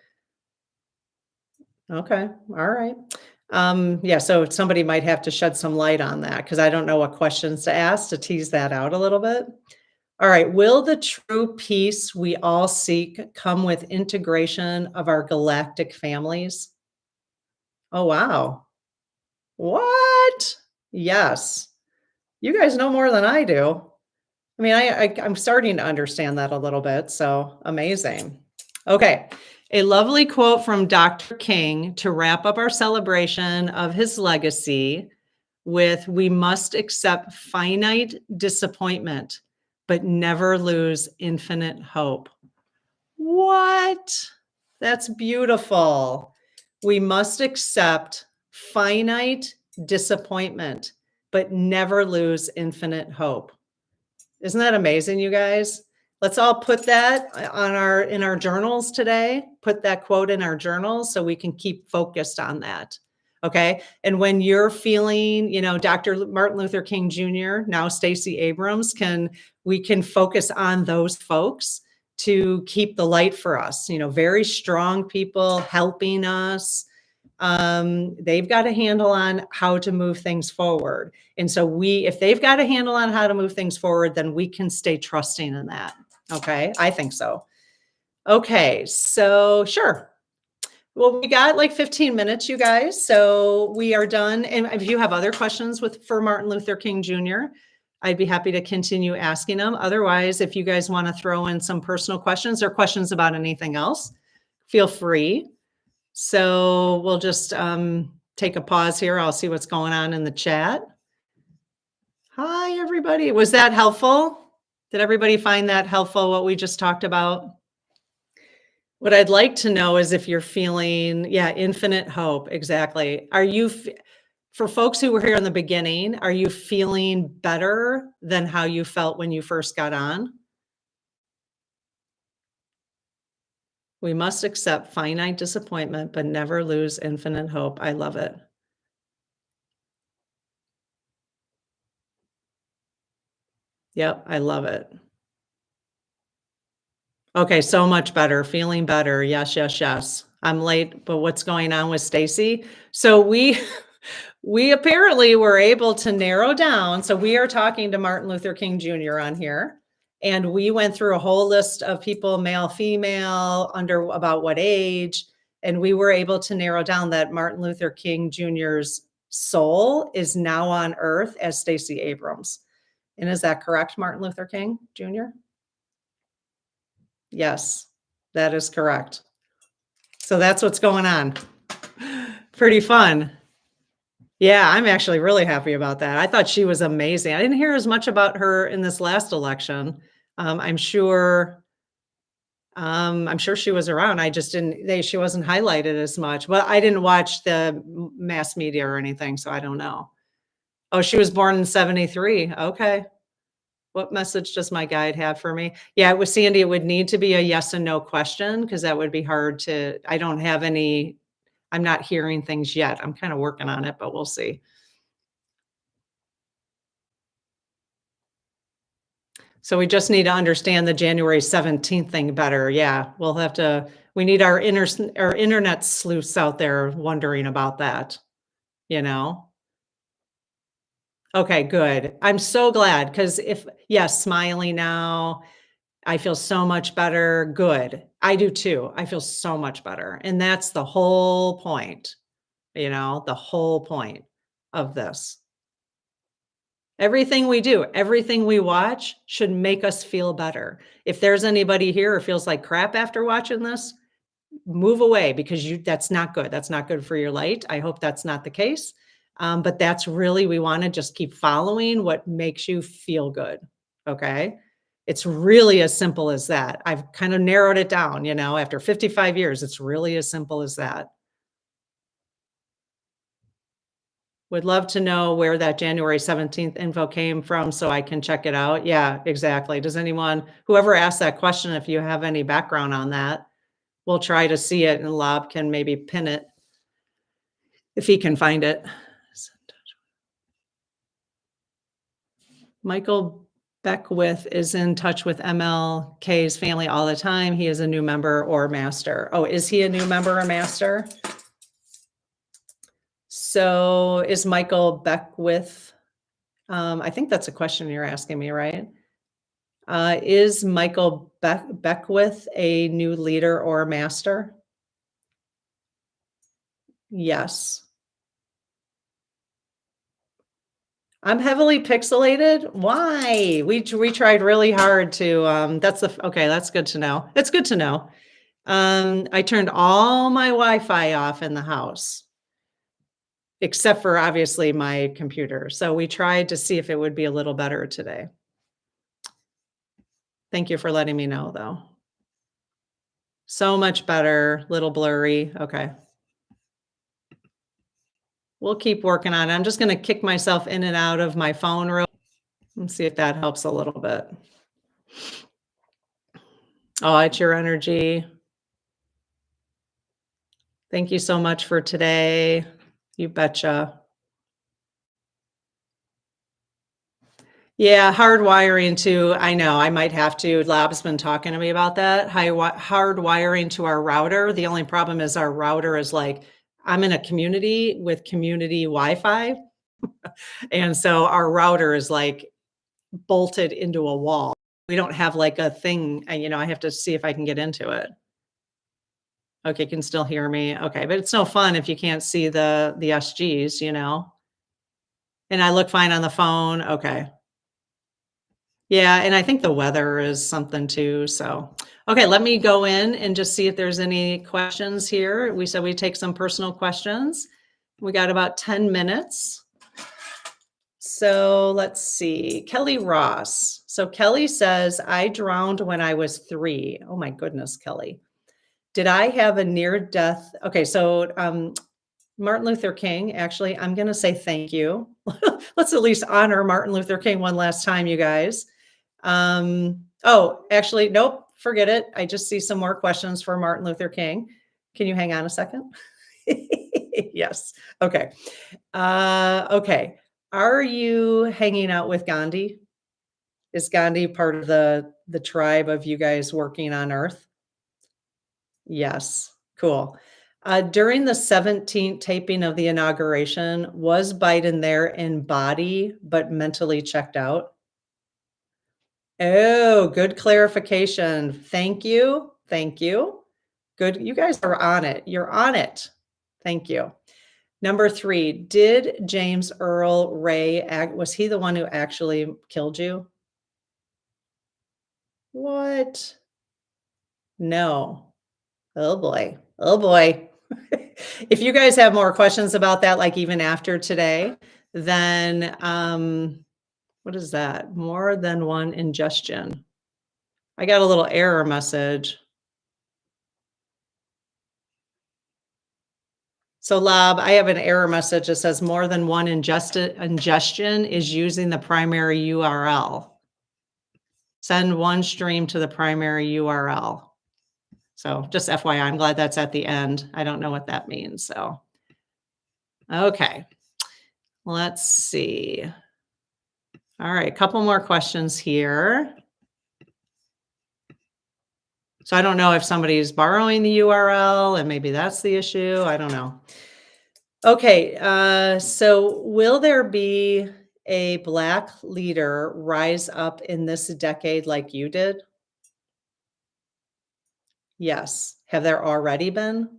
okay, all right. Yeah, so somebody might have to shed some light on that because I don't know what questions to ask to tease that out a little bit. All right, will the true peace we all seek come with integration of our galactic families? Oh, wow. What? Yes. You guys know more than I do. I mean, I'm starting to understand that a little bit, so amazing. Okay, a lovely quote from Dr. King to wrap up our celebration of his legacy with, "We must accept finite disappointment, but never lose infinite hope." What? That's beautiful. We must accept finite disappointment, but never lose infinite hope. Isn't that amazing, you guys? Let's all put that on in our journals today. Put that quote in our journals so we can keep focused on that. Okay? And when you're feeling, Dr. Martin Luther King Jr., now Stacey Abrams, we can focus on those folks to keep the light for us. Very strong people helping us. They've got a handle on how to move things forward. And so if they've got a handle on how to move things forward, then we can stay trusting in that. Okay. I think so. Okay. So sure. Well, we got like 15 minutes, you guys. So we are done. And if you have other questions for Martin Luther King Jr., I'd be happy to continue asking them. Otherwise, if you guys want to throw in some personal questions or questions about anything else, feel free. So we'll just take a pause here. I'll see what's going on in the chat. Hi, everybody. Was that helpful? Did everybody find that helpful, what we just talked about? What I'd like to know is if you're feeling, infinite hope. Exactly. For folks who were here in the beginning, are you feeling better than how you felt when you first got on? We must accept finite disappointment, but never lose infinite hope. I love it. Yep, I love it. Okay, so much better, feeling better. Yes, yes, yes. I'm late, but what's going on with Stacy? So we apparently were able to narrow down. So we are talking to Martin Luther King Jr. on here, and we went through a whole list of people, male, female, under about what age, and we were able to narrow down that Martin Luther King Jr.'s soul is now on earth as Stacey Abrams. And is that correct, Martin Luther King Jr.? Yes, that is correct. So that's what's going on. Pretty fun. Yeah, I'm actually really happy about that. I thought she was amazing. I didn't hear as much about her in this last election. Um, I'm sure I'm sure she was around. I just didn't she wasn't highlighted as much. Well, I didn't watch the mass media or anything, so I don't know. Oh, she was born in 73. Okay. What message does my guide have for me? Yeah, with Sandy, it would need to be a yes and no question because that would be hard to I don't have any I'm not hearing things yet. I'm kind of working on it, but we'll see. So we just need to understand the January 17th thing better. Yeah, we'll have to we need our internet sleuths out there wondering about that, you know? Okay, good. I'm so glad because if yes, smiling now, I feel so much better. Good. I do too. I feel so much better. And that's the whole point, the whole point of this. Everything we do, everything we watch should make us feel better. If there's anybody here who feels like crap after watching this, move away because that's not good. That's not good for your light. I hope that's not the case. But that's really, we want to just keep following what makes you feel good. Okay. It's really as simple as that. I've kind of narrowed it down, after 55 years, it's really as simple as that. Would love to know where that January 17th info came from so I can check it out. Yeah, exactly. Does anyone, whoever asked that question, if you have any background on that, we'll try to see it and Lob can maybe pin it if he can find it. Michael Beckwith is in touch with MLK's family all the time. He is a new member or master. Oh, is he a new member or master? So is Michael Beckwith? I think that's a question you're asking me, right? Is Michael Beckwith a new leader or master? Yes. I'm heavily pixelated. Why? We tried really hard to. Okay. That's good to know. It's good to know. I turned all my Wi-Fi off in the house, except for obviously my computer. So we tried to see if it would be a little better today. Thank you for letting me know, though. So much better. Little blurry. Okay. We'll keep working on it. I'm just going to kick myself in and out of my phone real and see if that helps a little bit. Oh, it's your energy. Thank you so much for today. You betcha. Yeah, hardwiring to, I know, I might have to. Lab's been talking to me about that. Hardwiring to our router. The only problem is our router is like, I'm in a community with community Wi-Fi. And so our router is like bolted into a wall. We don't have like a thing, and I have to see if I can get into it. Okay, can still hear me. Okay, but it's no fun if you can't see the SGs, And I look fine on the phone. Okay. Yeah, and I think the weather is something too. So, okay, let me go in and just see if there's any questions here. We said we take some personal questions. We got about 10 minutes. So let's see. Kelly Ross. So Kelly says, I drowned when I was 3. Oh my goodness, Kelly. Did I have a near death? Okay, so Martin Luther King, actually, I'm going to say thank you. Let's at least honor Martin Luther King one last time, you guys. Oh, actually, nope, forget it. I just see some more questions for Martin Luther King. Can you hang on a second? Yes. Okay. Okay. Are you hanging out with Gandhi? Is Gandhi part of the tribe of you guys working on Earth? Yes. Cool. During the 17th taping of the inauguration, was Biden there in body but mentally checked out? Oh, good clarification. Thank you. Thank you. Good. You guys are on it. You're on it. Thank you. Number 3, did James Earl Ray was he the one who actually killed you? What? No. Oh boy. Oh boy. If you guys have more questions about that, like even after today, then what is that? More than one ingestion. I got a little error message. So Lab, I have an error message that says more than one ingestion is using the primary URL. Send one stream to the primary URL. So just FYI, I'm glad that's at the end. I don't know what that means. So, okay, let's see. All right, a couple more questions here. So I don't know if somebody's borrowing the URL and maybe that's the issue. I don't know. Okay, so will there be a Black leader rise up in this decade like you did? Yes. Have there already been?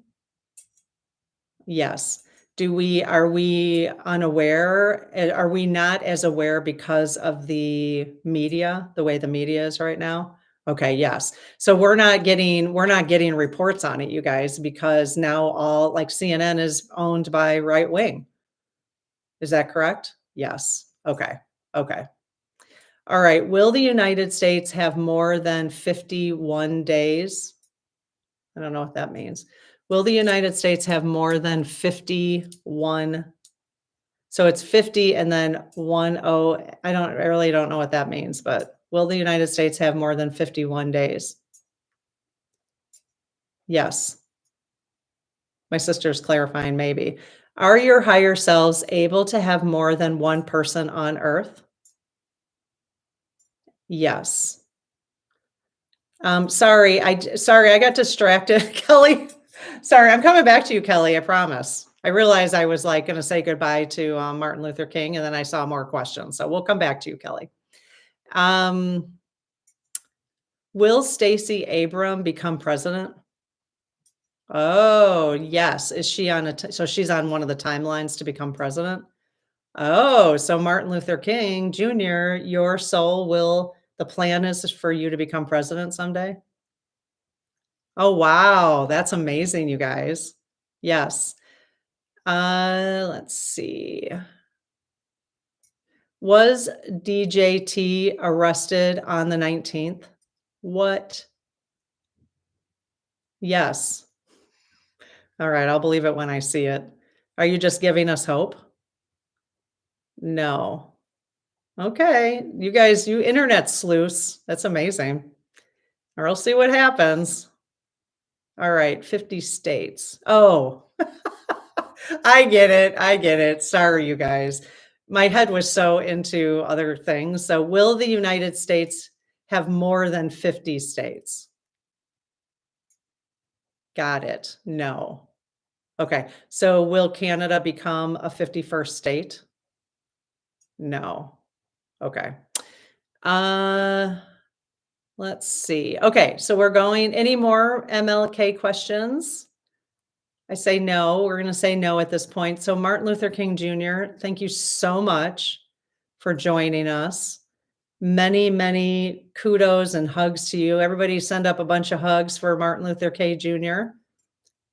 Yes. Are we unaware? Are we not as aware because of the media, the way the media is right now? Okay, yes. So we're not getting reports on it, you guys, because now all like CNN is owned by right wing. Is that correct? Yes. Okay. Okay. All right. Will the United States have more than 51 days? I don't know what that means. Will the United States have more than 51? So it's 50 and then 10. I really don't know what that means, but will the United States have more than 51 days? Yes. My sister's clarifying maybe. Are your higher selves able to have more than one person on earth? Yes. Sorry, I got distracted, Kelly. Sorry, I'm coming back to you, Kelly. I promise. I realized I was like going to say goodbye to Martin Luther King, and then I saw more questions. So we'll come back to you, Kelly. Will Stacey Abram become president? Oh, yes. Is she on so she's on one of the timelines to become president? Oh, so Martin Luther King Jr., your soul the plan is for you to become president someday? Oh, wow. That's amazing, you guys. Yes. Let's see. Was DJT arrested on the 19th? What? Yes. All right, I'll believe it when I see it. Are you just giving us hope? No. Okay. You guys, you internet sleuths. That's amazing. Or I'll see what happens. All right, 50 states. Oh, I get it. I get it. Sorry, you guys. My head was so into other things. So, will the United States have more than 50 states? Got it. No. Okay. So, will Canada become a 51st state? No. Okay. Uh, let's see. Okay. So, we're going, any more MLK questions? I say no. We're going to say no at this point. So, Martin Luther King Jr., thank you so much for joining us. Many, many kudos and hugs to you. Everybody send up a bunch of hugs for Martin Luther King Jr.,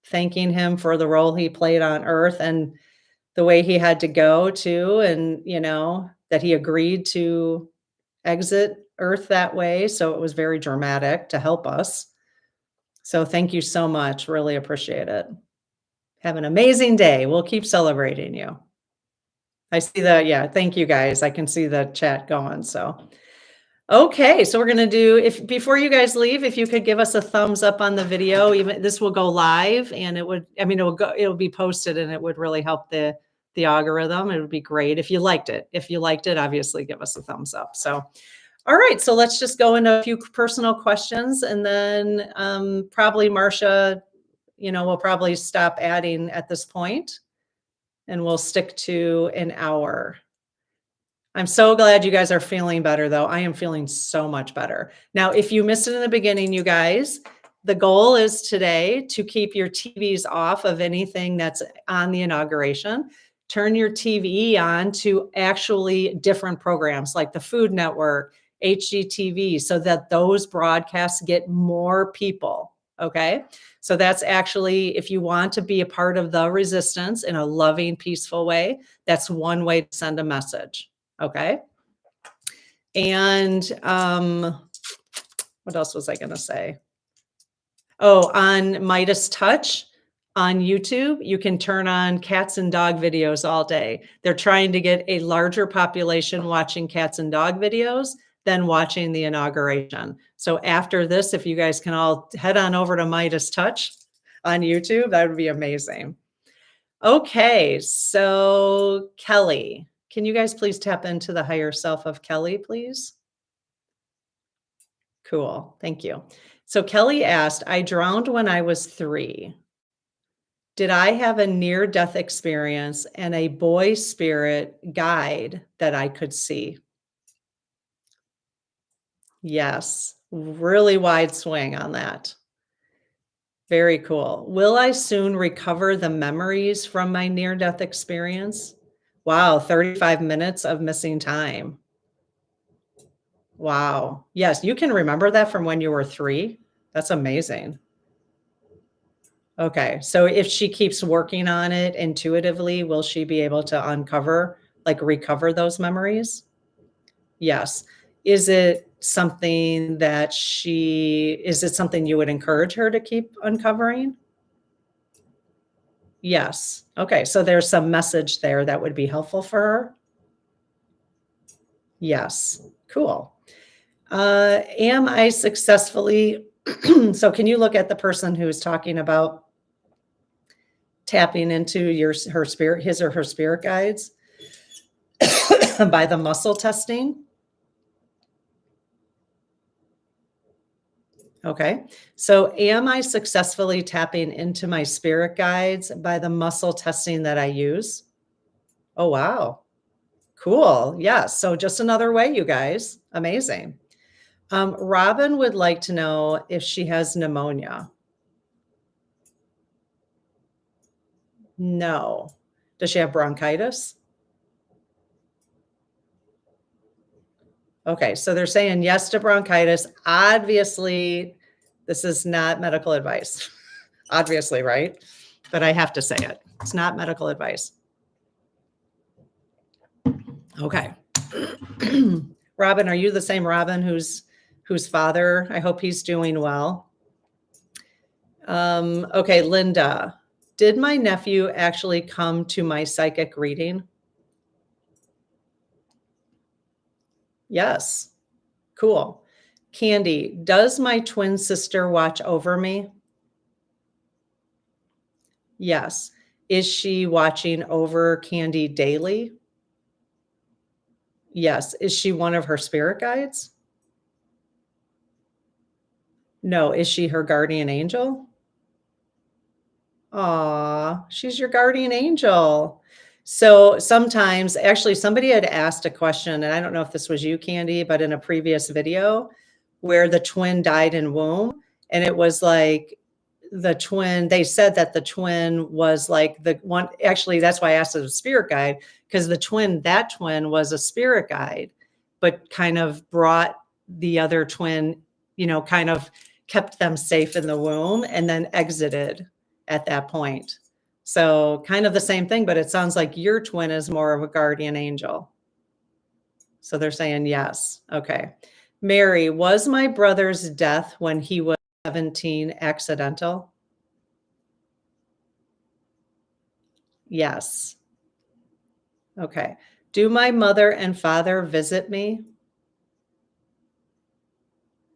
thanking him for the role he played on earth and the way he had to go too. And, that he agreed to exit earth that way. So it was very dramatic to help us. So thank you so much. Really appreciate it. Have an amazing day. We'll keep celebrating you. I see thank you guys. I can see the chat going. So, okay. So we're going to do, before you guys leave, if you could give us a thumbs up on the video, even this will go live and it'll be posted and it would really help the algorithm. It would be great if you liked it. If you liked it, obviously give us a thumbs up. So, all right. So let's just go into a few personal questions and then probably Marcia, we'll probably stop adding at this point and we'll stick to an hour. I'm so glad you guys are feeling better, though. I am feeling so much better. Now, if you missed it in the beginning, you guys, the goal is today to keep your TVs off of anything that's on the inauguration. Turn your TV on to actually different programs like the Food Network, HGTV, so that those broadcasts get more people. Okay. So that's actually, if you want to be a part of the resistance in a loving, peaceful way, that's one way to send a message. Okay. And what else was I going to say? Oh, on Midas Touch on YouTube, you can turn on cats and dog videos all day. They're trying to get a larger population watching cats and dog videos than watching the inauguration. So after this, if you guys can all head on over to Midas Touch on YouTube, that would be amazing. Okay, so Kelly, can you guys please tap into the higher self of Kelly, please? Cool, thank you. So Kelly asked, I drowned when I was 3. Did I have a near-death experience and a boy spirit guide that I could see? Yes, really wide swing on that. Very cool. Will I soon recover the memories from my near-death experience? Wow, 35 minutes of missing time. Wow. Yes, you can remember that from when you were 3? That's amazing. Okay, so if she keeps working on it intuitively, will she be able to uncover, like recover those memories? Yes. Is it something you would encourage her to keep uncovering? Yes. Okay, so there's some message there that would be helpful for her? Yes. Cool. Am I successfully so can you look at the person who's talking about tapping into her spirit, his or her spirit guides by the muscle testing? Okay. So am I successfully tapping into my spirit guides by the muscle testing that I use? Oh, wow. Cool. Yes. So just another way, you guys. Amazing. Robin would like to know if she has pneumonia. No. Does she have bronchitis? Okay. So they're saying yes to bronchitis. Obviously, this is not medical advice. Obviously, right? But I have to say it. It's not medical advice. Okay. Robin, are you the same Robin whose father? I hope he's doing well. Okay, Linda, did my nephew actually come to my psychic reading? Yes. Cool. Candy, does my twin sister watch over me? Yes. Is she watching over Candy daily? Yes. Is she one of her spirit guides? No. Is she her guardian angel? Aw, she's your guardian angel. So sometimes, actually, somebody had asked a question, and I don't know if this was you, Candy, but in a previous video where the twin died in womb, and it was like the twin, they said that the twin was like the one, actually, that's why I asked it a spirit guide, because that twin was a spirit guide, but kind of brought the other twin, kind of kept them safe in the womb and then exited at that point. So kind of the same thing, but it sounds like your twin is more of a guardian angel. So they're saying yes. Okay. Mary, was my brother's death when he was 17 accidental? Yes. Okay. Do my mother and father visit me?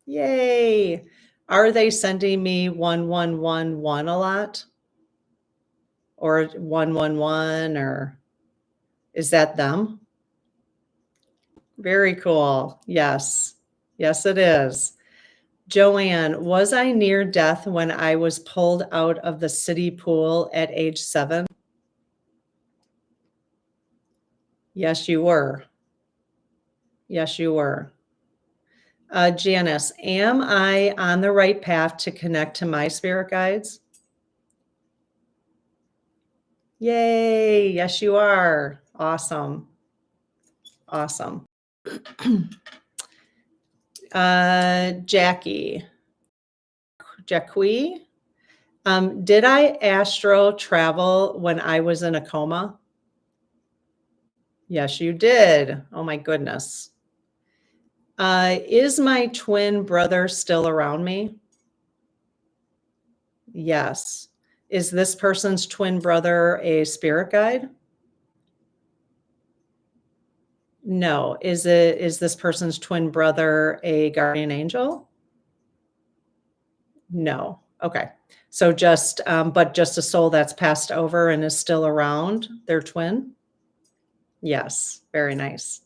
Yay. Are they sending me 1111 a lot? Or 111, or is that them? Very cool. Yes. Yes, it is. Joanne, was I near death when I was pulled out of the city pool at age 7? Yes, you were. Yes, you were. Janice, am I on the right path to connect to my spirit guides? Yay. Yes, you are. Awesome. Awesome. Jackie, Jacqui. Did I astro travel when I was in a coma? Yes, you did. Oh my goodness. Is my twin brother still around me? Yes. Is this person's twin brother a spirit guide? No. Is this person's twin brother a guardian angel? No. Okay. So but just a soul that's passed over and is still around, their twin? Yes. Very nice.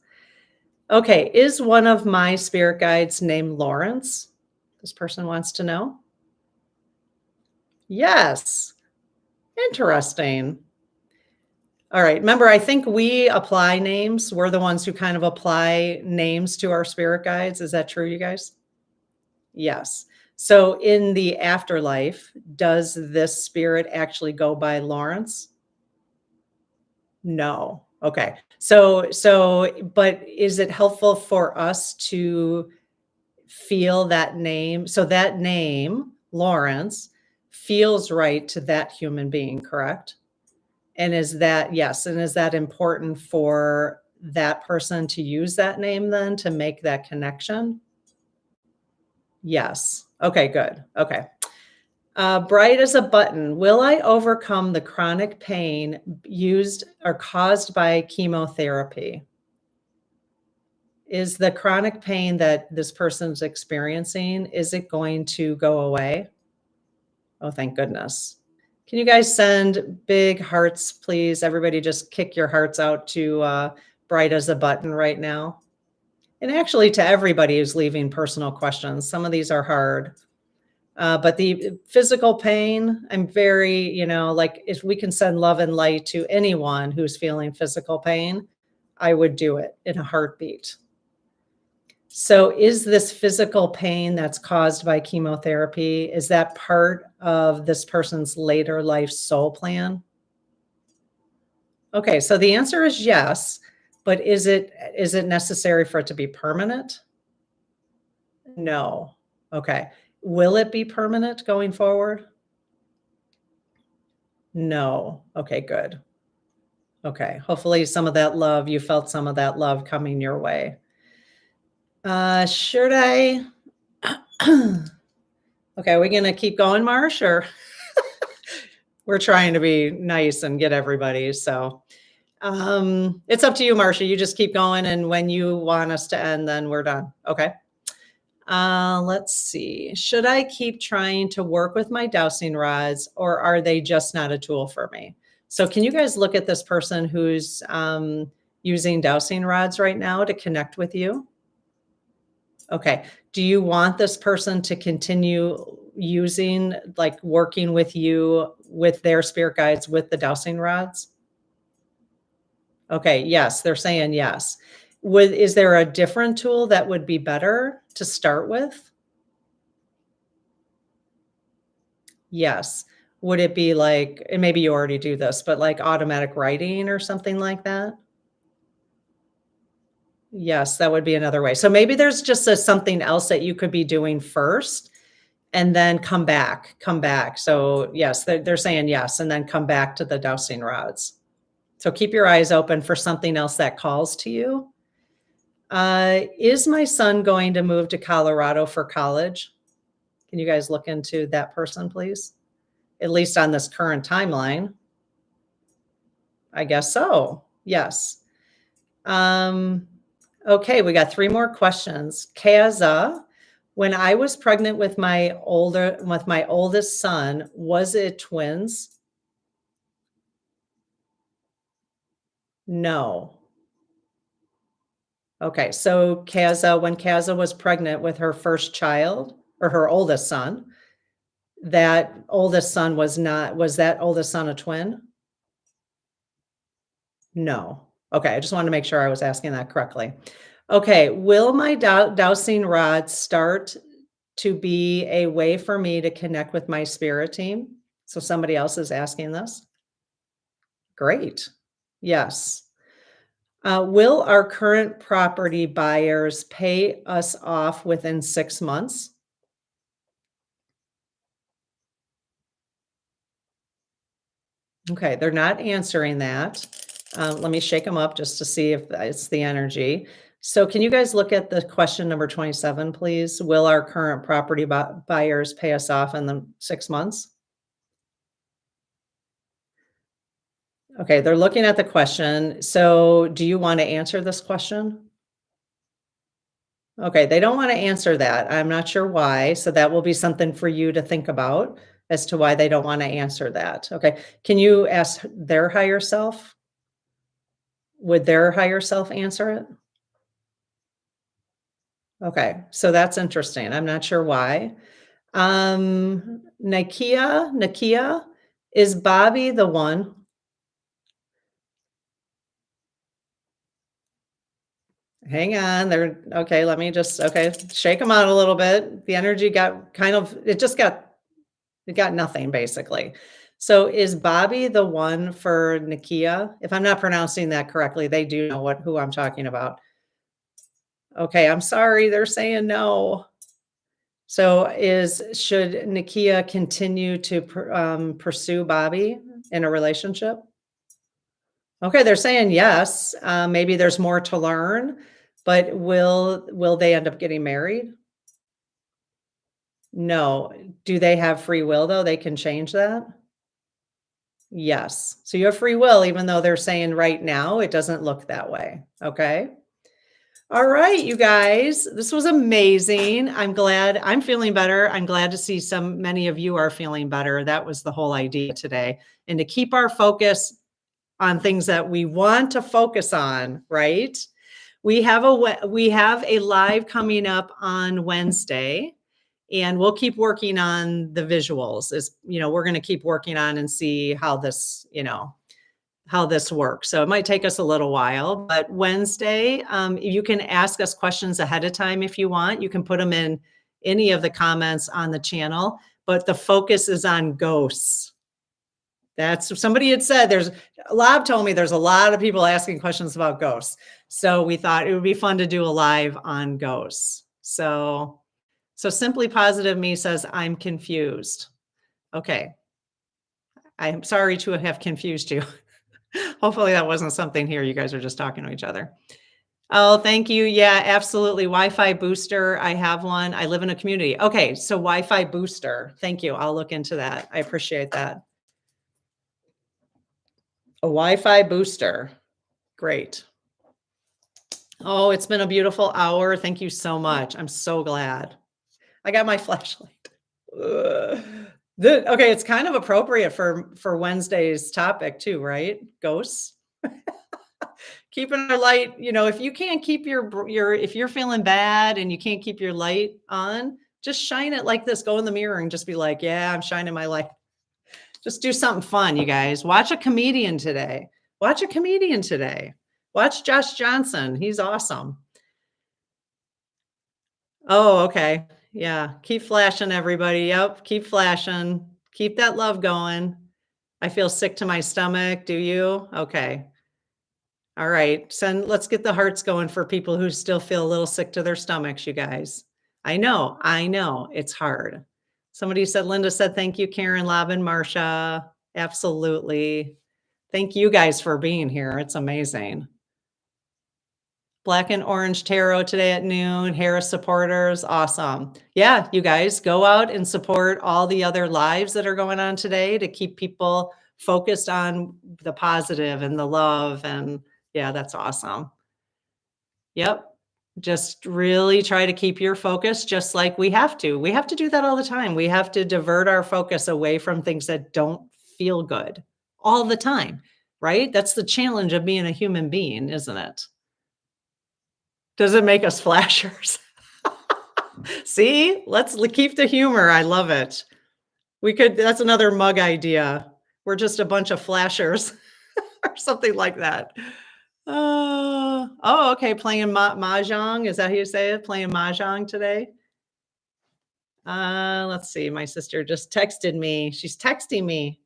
Okay. Is one of my spirit guides named Lawrence? This person wants to know. Yes. Interesting. All right. Remember, I think we apply names. We're the ones who kind of apply names to our spirit guides. Is that true, you guys? Yes. So in the afterlife, does this spirit actually go by Lawrence? No. Okay. But is it helpful for us to feel that name? So that name, Lawrence, feels right to that human being, correct? And yes, and is that important for that person to use that name then to make that connection? Yes. Okay, good. Okay. Bright as a button. Will I overcome the chronic pain used or caused by chemotherapy? Is the chronic pain that this person's experiencing, is it going to go away? Oh, thank goodness. Can you guys send big hearts, please? Everybody just kick your hearts out to bright as a button right now. And actually to everybody who's leaving personal questions. Some of these are hard. But the physical pain, I'm very, like if we can send love and light to anyone who's feeling physical pain, I would do it in a heartbeat. So is this physical pain that's caused by chemotherapy, is that part of this person's later life soul plan? Okay, so the answer is yes, but is it necessary for it to be permanent? No. Okay. Will it be permanent going forward? No. Okay, good. Okay. Hopefully some of that love, you felt some of that love coming your way. Should I? Okay, are we going to keep going, Marsh, or we're trying to be nice and get everybody. So it's up to you, Marcia. You just keep going. And when you want us to end, then we're done. Okay. Let's see. Should I keep trying to work with my dowsing rods, or are they just not a tool for me? So can you guys look at this person who's using dowsing rods right now to connect with you? Okay. Do you want this person to continue using, like working with you, with their spirit guides, with the dowsing rods? Okay. Yes. They're saying yes. Is there a different tool that would be better to start with? Yes. Would it be like, and maybe you already do this, but like automatic writing or something like that? Yes, that would be another way. So maybe there's just something else that you could be doing first and then come back. So yes, they're saying yes, and then come back to the dowsing rods. So keep your eyes open for something else that calls to you. Is my son going to move to Colorado for college? Can you guys look into that person, please? At least on this current timeline. I guess so. Yes. Okay, we got 3 more questions. Kaza, when I was pregnant with my oldest son, was it twins? No. Okay, so Kaza, when Kaza was pregnant with her first child, or her oldest son, that oldest son was that oldest son a twin? No. Okay, I just wanted to make sure I was asking that correctly. Okay, will my dowsing rod start to be a way for me to connect with my spirit team? So somebody else is asking this. Great. Yes. Will our current property buyers pay us off within 6 months? Okay, they're not answering that. Let me shake them up just to see if it's the energy. So can you guys look at the question number 27, please? Will our current property buyers pay us off in the 6 months? Okay, they're looking at the question. So do you want to answer this question? Okay, they don't want to answer that. I'm not sure why. So that will be something for you to think about as to why they don't want to answer that. Okay, can you ask their higher self? Would their higher self answer it? Okay, so that's interesting. I'm not sure why. Nakia, is Bobby the one? Hang on, they're okay. Let me just shake them out a little bit. The energy got it got nothing basically. So is Bobby the one for Nakia? If I'm not pronouncing that correctly, they do know who I'm talking about. Okay, I'm sorry, they're saying no. So should Nakia continue to pursue Bobby in a relationship? Okay, they're saying yes. Maybe there's more to learn, but will they end up getting married? No. Do they have free will though? They can change that? Yes. So you have free will, even though they're saying right now it doesn't look that way. Okay. All right, you guys. This was amazing. I'm glad I'm feeling better. I'm glad to see many of you are feeling better. That was the whole idea today. And to keep our focus on things that we want to focus on, right? We have a live coming up on Wednesday, and we'll keep working on the visuals. We're going to keep working on and see how this works. So it might take us a little while, but Wednesday, you can ask us questions ahead of time if you want. You can put them in any of the comments on the channel, but the focus is on ghosts. That's somebody had said Lab told me there's a lot of people asking questions about ghosts. So we thought it would be fun to do a live on ghosts. So Simply Positive Me says, I'm confused. Okay. I'm sorry to have confused you. Hopefully that wasn't something here. You guys are just talking to each other. Oh, thank you. Yeah, absolutely. Wi-Fi booster. I have one. I live in a community. Okay. So Wi-Fi booster. Thank you. I'll look into that. I appreciate that. A Wi-Fi booster. Great. Oh, it's been a beautiful hour. Thank you so much. I'm so glad. I got my flashlight. Okay, it's kind of appropriate for Wednesday's topic too, right? Ghosts. Keeping our light, if you can't keep if you're feeling bad and you can't keep your light on, just shine it like this. Go in the mirror and just be like, yeah, I'm shining my light. Just do something fun, you guys. Watch a comedian today. Watch Josh Johnson. He's awesome. Oh, okay. Yeah. Keep flashing, everybody. Yep. Keep flashing. Keep that love going. I feel sick to my stomach. Do you? Okay. All right. Let's get the hearts going for people who still feel a little sick to their stomachs, you guys. I know. It's hard. Linda said, thank you, Karen, Lob, Marsha. Absolutely. Thank you guys for being here. It's amazing. Black and Orange Tarot today at noon. Harris supporters. Awesome. Yeah, you guys go out and support all the other lives that are going on today to keep people focused on the positive and the love. And yeah, that's awesome. Yep. Just really try to keep your focus just like we have to. We have to do that all the time. We have to divert our focus away from things that don't feel good all the time, right? That's the challenge of being a human being, isn't it? Does it make us flashers? See, let's keep the humor. I love it. That's another mug idea. We're just a bunch of flashers or something like that. Oh, okay. Playing mahjong. Is that how you say it? Playing mahjong today? Let's see. My sister just texted me. She's texting me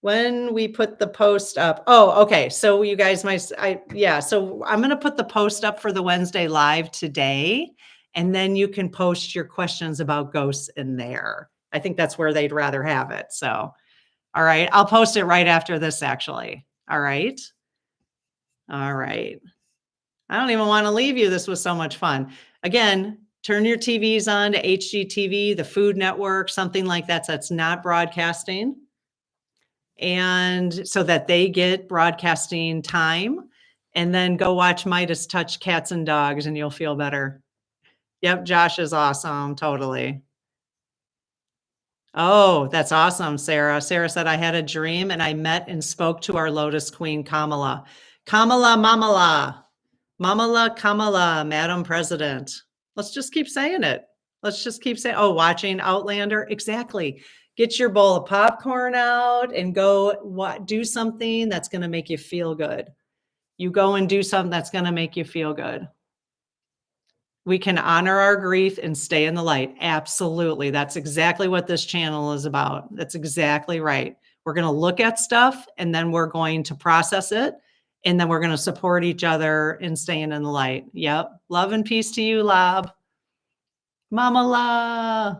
when we put the post up. Oh, okay. So you guys, so I'm going to put the post up for the Wednesday live today, and then you can post your questions about ghosts in there. I think that's where they'd rather have it. So, All right. I'll post it right after this, actually. All right. All right. I don't even want to leave you. This was so much fun. Again, turn your TVs on to HGTV, the Food Network, something like that. That's not broadcasting. And so that they get broadcasting time. And then go watch Midas Touch Cats and Dogs and you'll feel better. Yep. Josh is awesome. Totally. Oh, that's awesome, Sarah. Sarah said, I had a dream and I met and spoke to our Lotus Queen, Kamala. Kamala, Mamala. Mamala, Kamala, Madam President. Let's just keep saying it. Let's just keep saying, oh, watching Outlander. Exactly. Get your bowl of popcorn out and go do something that's going to make you feel good. You go and do something that's going to make you feel good. We can honor our grief and stay in the light. Absolutely. That's exactly what this channel is about. That's exactly right. We're going to look at stuff and then we're going to process it. And then we're going to support each other in staying in the light. Yep. Love and peace to you, Lob. Mama La.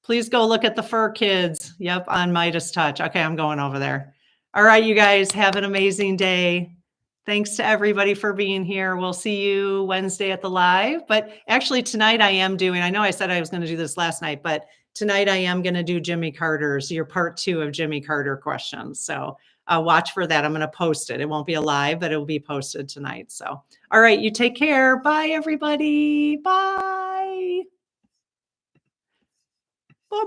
Please go look at the fur kids. Yep. On Midas Touch. Okay. I'm going over there. All right, you guys have an amazing day. Thanks to everybody for being here. We'll see you Wednesday at the live. But actually tonight I am doing, I know I said I was going to do this last night, but tonight I am going to do Jimmy Carter's, your part 2 of Jimmy Carter questions. So watch for that. I'm going to post it. It won't be a live, but it will be posted tonight. So, all right, you take care. Bye, everybody. Bye. Bye-bye.